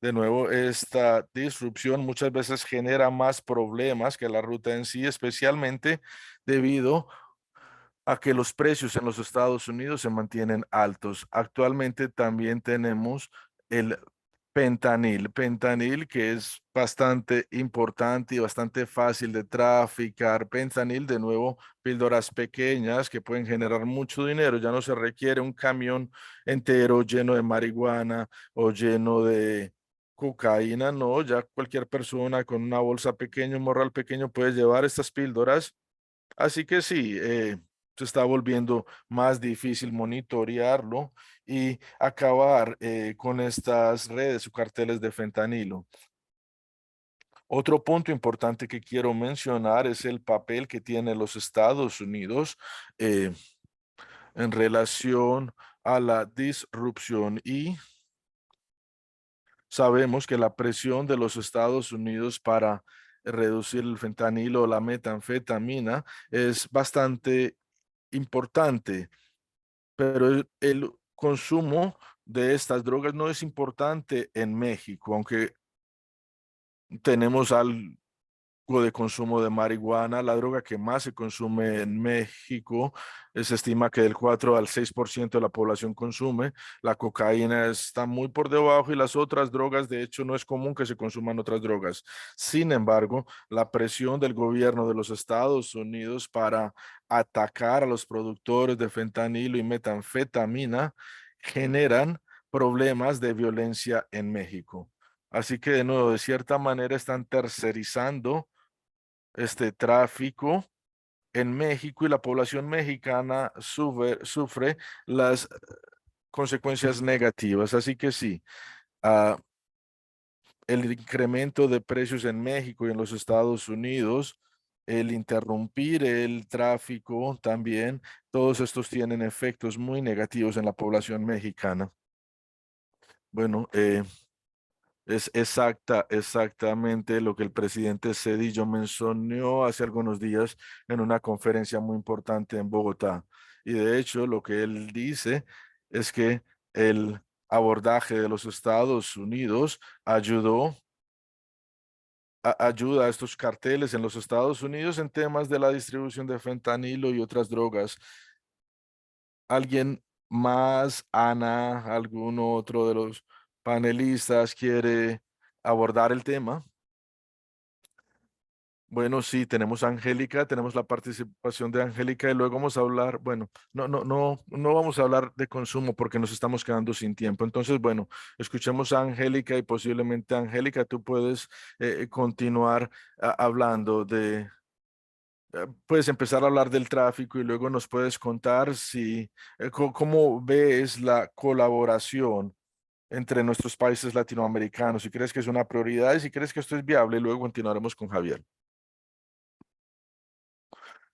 Speaker 1: De nuevo, esta disrupción muchas veces genera más problemas que la ruta en sí, especialmente debido a que los precios en los Estados Unidos se mantienen altos. Actualmente también tenemos el pentanil que es bastante importante y bastante fácil de traficar. Pentanil, de nuevo, píldoras pequeñas que pueden generar mucho dinero. Ya no se requiere un camión entero lleno de marihuana o lleno de cocaína, no, ya cualquier persona con una bolsa pequeña, un morral pequeño puede llevar estas píldoras. Así que sí, se está volviendo más difícil monitorearlo y acabar con estas redes o carteles de fentanilo. Otro punto importante que quiero mencionar es el papel que tiene los Estados Unidos eh, en relación a la disrupción y sabemos que la presión de los Estados Unidos para reducir el fentanilo o la metanfetamina es bastante importante, pero el consumo de estas drogas no es importante en México, aunque tenemos al de consumo de marihuana, la droga que más se consume en México, se estima que del 4 al 6% de la población consume, la cocaína está muy por debajo y las otras drogas, de hecho, no es común que se consuman otras drogas. Sin embargo, la presión del gobierno de los Estados Unidos para atacar a los productores de fentanilo y metanfetamina generan problemas de violencia en México. Así que, de nuevo, de cierta manera están tercerizando este tráfico en México y la población mexicana sufre las consecuencias negativas. Así que sí, ah, el incremento de precios en México y en los Estados Unidos, el interrumpir el tráfico también, todos estos tienen efectos muy negativos en la población mexicana. Bueno, es exactamente lo que el presidente Cedillo mencionó hace algunos días en una conferencia muy importante en Bogotá. Y de hecho, lo que él dice es que el abordaje de los Estados Unidos ayuda a estos carteles en los Estados Unidos en temas de la distribución de fentanilo y otras drogas. ¿Alguien más, Ana, algún otro de los panelistas quiere abordar el tema? Bueno, sí, tenemos a Angélica, tenemos la participación de Angélica y luego vamos a hablar, bueno, no vamos a hablar de consumo porque nos estamos quedando sin tiempo. Entonces, bueno, escuchemos a Angélica y posiblemente Angélica, tú puedes continuar hablando puedes empezar a hablar del tráfico y luego nos puedes contar si, cómo ves la colaboración entre nuestros países latinoamericanos, si crees que es una prioridad y si crees que esto es viable, y luego continuaremos con Javier.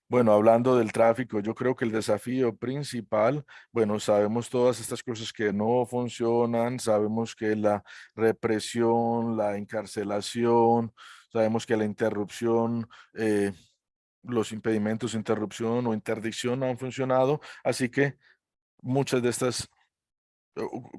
Speaker 1: Bueno, hablando del tráfico, yo creo que el desafío principal, bueno, sabemos todas estas cosas que no funcionan, sabemos que la represión, la encarcelación, sabemos que la interrupción, los impedimentos de interrupción o interdicción no han funcionado, así que muchas de estas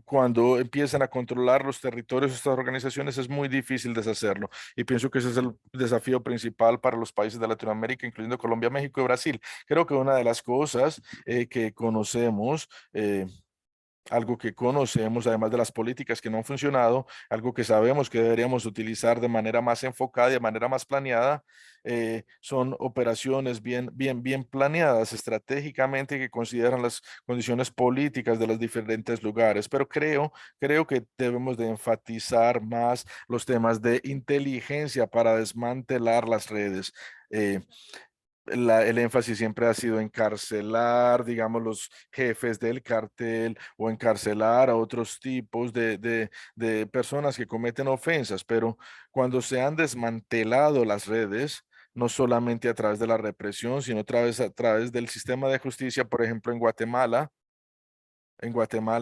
Speaker 1: cuando empiezan a controlar los territorios de estas organizaciones es muy difícil deshacerlo. Y pienso que ese es el desafío principal para los países de Latinoamérica, incluyendo Colombia, México y Brasil. Creo que una de las cosas que conocemos, algo que conocemos, además de las políticas que no han funcionado, algo que sabemos que deberíamos utilizar de manera más enfocada y de manera más planeada, son operaciones bien planeadas estratégicamente que consideran las condiciones políticas de los diferentes lugares. Pero creo que debemos de enfatizar más los temas de inteligencia para desmantelar las redes. Eh, el énfasis siempre ha sido encarcelar, digamos, los jefes del cartel o encarcelar a otros tipos de personas que cometen ofensas, pero cuando se han desmantelado las redes, no solamente a través de la represión, sino a través del sistema de justicia, por ejemplo, en Guatemala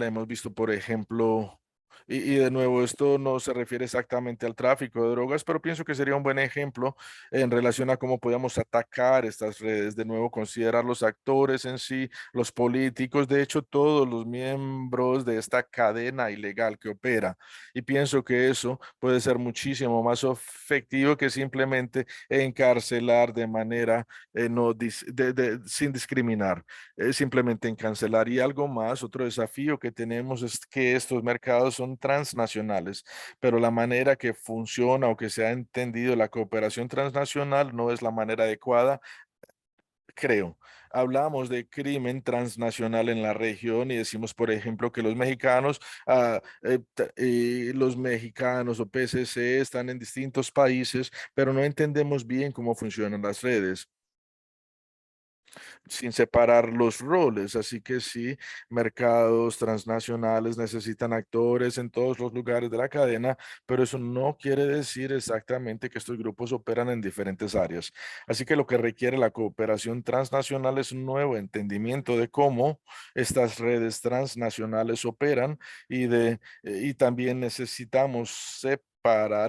Speaker 1: hemos visto, por ejemplo, y de nuevo, esto no se refiere exactamente al tráfico de drogas, pero pienso que sería un buen ejemplo en relación a cómo podemos atacar estas redes. De nuevo, considerar los actores en sí, los políticos, de hecho, todos los miembros de esta cadena ilegal que opera. Y pienso que eso puede ser muchísimo más efectivo que simplemente encarcelar de manera no, sin discriminar simplemente en cancelar. Y algo más, otro desafío que tenemos es que estos mercados son transnacionales, pero la manera que funciona o que se ha entendido la cooperación transnacional no es la manera adecuada, creo. Hablamos de crimen transnacional en la región y decimos, por ejemplo, que los mexicanos o PCC están en distintos países, pero no entendemos bien cómo funcionan las redes. sin separar los roles. Así que sí, mercados transnacionales necesitan actores en todos los lugares de la cadena, pero eso no quiere decir exactamente que estos grupos operan en diferentes áreas. Así que lo que requiere la cooperación transnacional es un nuevo entendimiento de cómo estas redes transnacionales operan y también necesitamos separar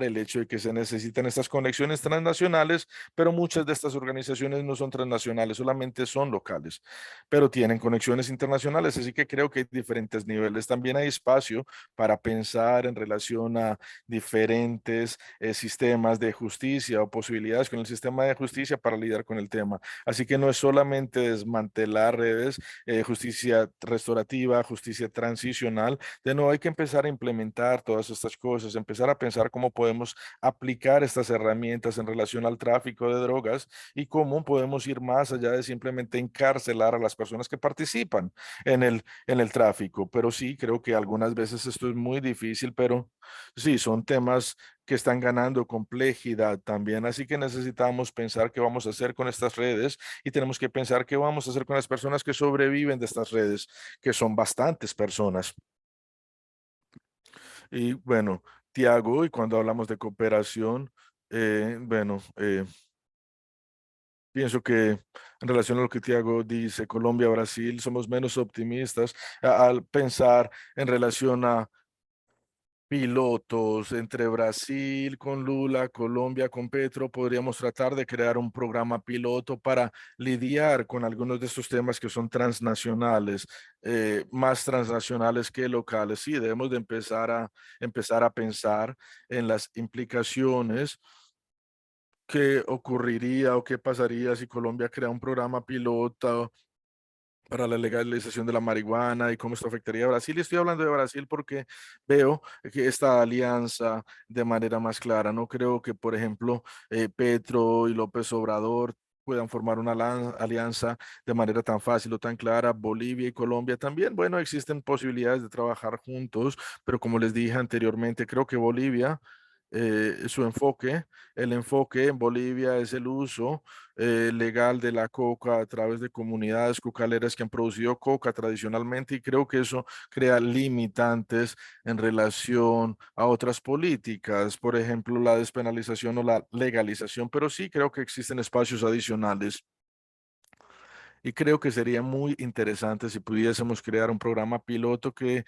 Speaker 1: el hecho de que se necesitan estas conexiones transnacionales, pero muchas de estas organizaciones no son transnacionales, solamente son locales, pero tienen conexiones internacionales, así que creo que hay diferentes niveles. También hay espacio para pensar en relación a diferentes sistemas de justicia o posibilidades con el sistema de justicia para lidiar con el tema. Así que no es solamente desmantelar redes, justicia restaurativa, justicia transicional. De nuevo, hay que empezar a implementar todas estas cosas, empezar a pensar cómo podemos aplicar estas herramientas en relación al tráfico de drogas y cómo podemos ir más allá de simplemente encarcelar a las personas que participan en el tráfico. Pero sí, creo que algunas veces esto es muy difícil, pero sí, son temas que están ganando complejidad también. Así que necesitamos pensar qué vamos a hacer con estas redes y tenemos que pensar qué vamos a hacer con las personas que sobreviven de estas redes, que son bastantes personas. Y bueno, Tiago, y cuando hablamos de cooperación, bueno, pienso que en relación a lo que Tiago dice, Colombia, Brasil, somos menos optimistas al pensar en relación a pilotos entre Brasil con Lula, Colombia con Petro. Podríamos tratar de crear un programa piloto para lidiar con algunos de estos temas que son transnacionales, más transnacionales que locales. Sí, debemos de empezar a pensar en las implicaciones. ¿Qué ocurriría o qué pasaría si Colombia crea un programa piloto para la legalización de la marihuana y cómo esto afectaría a Brasil? Y estoy hablando de Brasil porque veo que esta alianza de manera más clara. No creo que, por ejemplo, Petro y López Obrador puedan formar una alianza de manera tan fácil o tan clara. Bolivia y Colombia también, bueno, existen posibilidades de trabajar juntos, pero como les dije anteriormente, creo que Bolivia, su enfoque, el enfoque en Bolivia es el uso legal de la coca a través de comunidades cocaleras que han producido coca tradicionalmente, y creo que eso crea limitantes en relación a otras políticas, por ejemplo, la despenalización o la legalización, pero sí creo que existen espacios adicionales. Y creo que sería muy interesante si pudiésemos crear un programa piloto que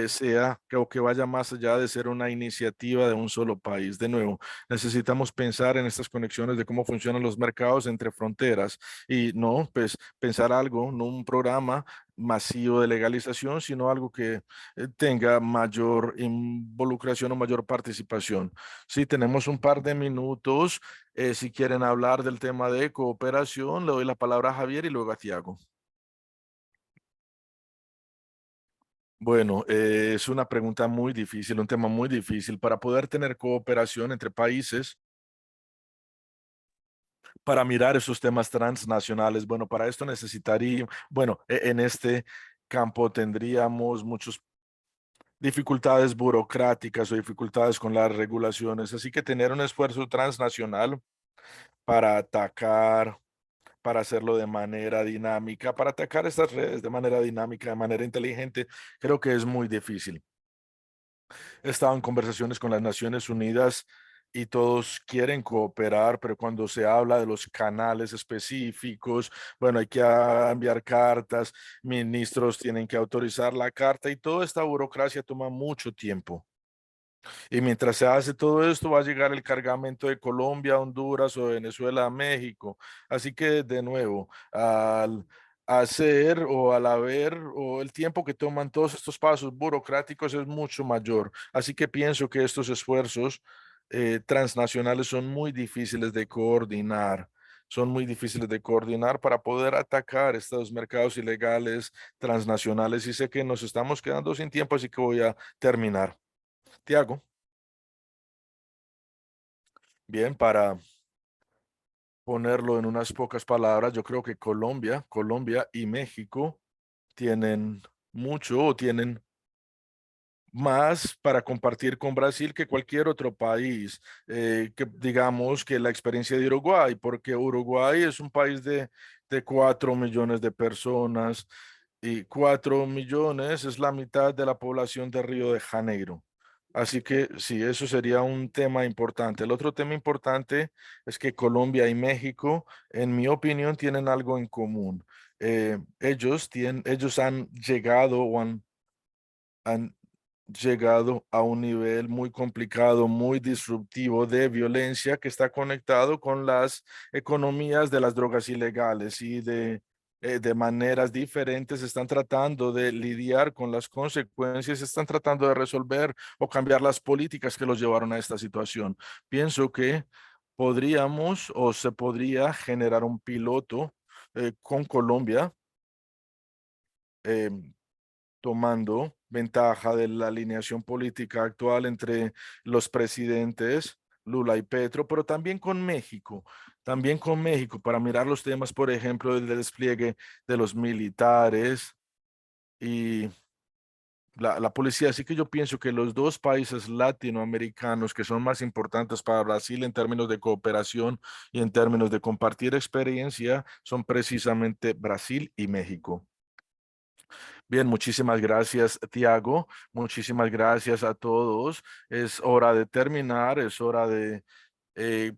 Speaker 1: sea o que vaya más allá de ser una iniciativa de un solo país. De nuevo, necesitamos pensar en estas conexiones de cómo funcionan los mercados entre fronteras y no, pues pensar algo, no un programa masivo de legalización, sino algo que tenga mayor involucración o mayor participación. Sí, tenemos un par de minutos. Si quieren hablar del tema de cooperación, le doy la palabra a Javier y luego a Tiago. Bueno, es una pregunta muy difícil, un tema muy difícil. Para poder tener cooperación entre países, para mirar esos temas transnacionales, bueno, para esto necesitaría, bueno, en este campo tendríamos muchas dificultades burocráticas o dificultades con las regulaciones. Así que tener un esfuerzo transnacional para atacar, para hacerlo de manera dinámica, para atacar estas redes de manera dinámica, de manera inteligente, creo que es muy difícil. He estado en conversaciones con las Naciones Unidas y todos quieren cooperar, pero cuando se habla de los canales específicos, bueno, hay que enviar cartas, ministros tienen que autorizar la carta y toda esta burocracia toma mucho tiempo. Y mientras se hace todo esto, va a llegar el cargamento de Colombia, Honduras o Venezuela a México. Así que, de nuevo, al hacer o al haber o el tiempo que toman todos estos pasos burocráticos es mucho mayor. Así que pienso que estos esfuerzos transnacionales son muy difíciles de coordinar. Son muy difíciles de coordinar para poder atacar estos mercados ilegales transnacionales. Y sé que nos estamos quedando sin tiempo, así que voy a terminar. Tiago. Bien, para ponerlo en unas pocas palabras, yo creo que Colombia y México tienen mucho o tienen más para compartir con Brasil que cualquier otro país, que digamos que la experiencia de Uruguay, porque Uruguay es un país de de 4 millones de personas y 4 millones es la mitad de la población de Río de Janeiro. Así que sí, eso sería un tema importante. El otro tema importante es que Colombia y México, en mi opinión, tienen algo en común. Ellos han llegado o han llegado a un nivel muy complicado, muy disruptivo de violencia que está conectado con las economías de las drogas ilegales y de maneras diferentes están tratando de lidiar con las consecuencias, están tratando de resolver o cambiar las políticas que los llevaron a esta situación. Pienso que podríamos o se podría generar un piloto con Colombia. em, Tomando ventaja de la alineación política actual entre los presidentes Lula y Petro, pero también con México, para mirar los temas, por ejemplo, del despliegue de los militares y la policía. Así que yo pienso que los dos países latinoamericanos que son más importantes para Brasil en términos de cooperación y en términos de compartir experiencia son precisamente Brasil y México. Bien, muchísimas gracias, Tiago. Muchísimas gracias a todos. Es hora de terminar, es hora de eh,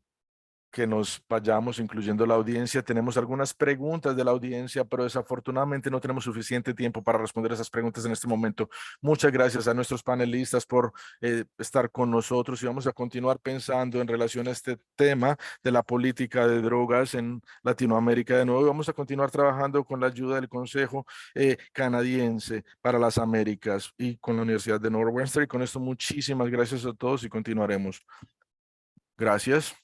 Speaker 1: que nos vayamos, incluyendo la audiencia. Tenemos algunas preguntas de la audiencia, pero desafortunadamente no tenemos suficiente tiempo para responder esas preguntas en este momento. Muchas gracias a nuestros panelistas por estar con nosotros y vamos a continuar pensando en relación a este tema de la política de drogas en Latinoamérica de nuevo. Y vamos a continuar trabajando con la ayuda del Consejo Canadiense para las Américas y con la Universidad de Northwestern. Y con esto, muchísimas gracias a todos y continuaremos. Gracias.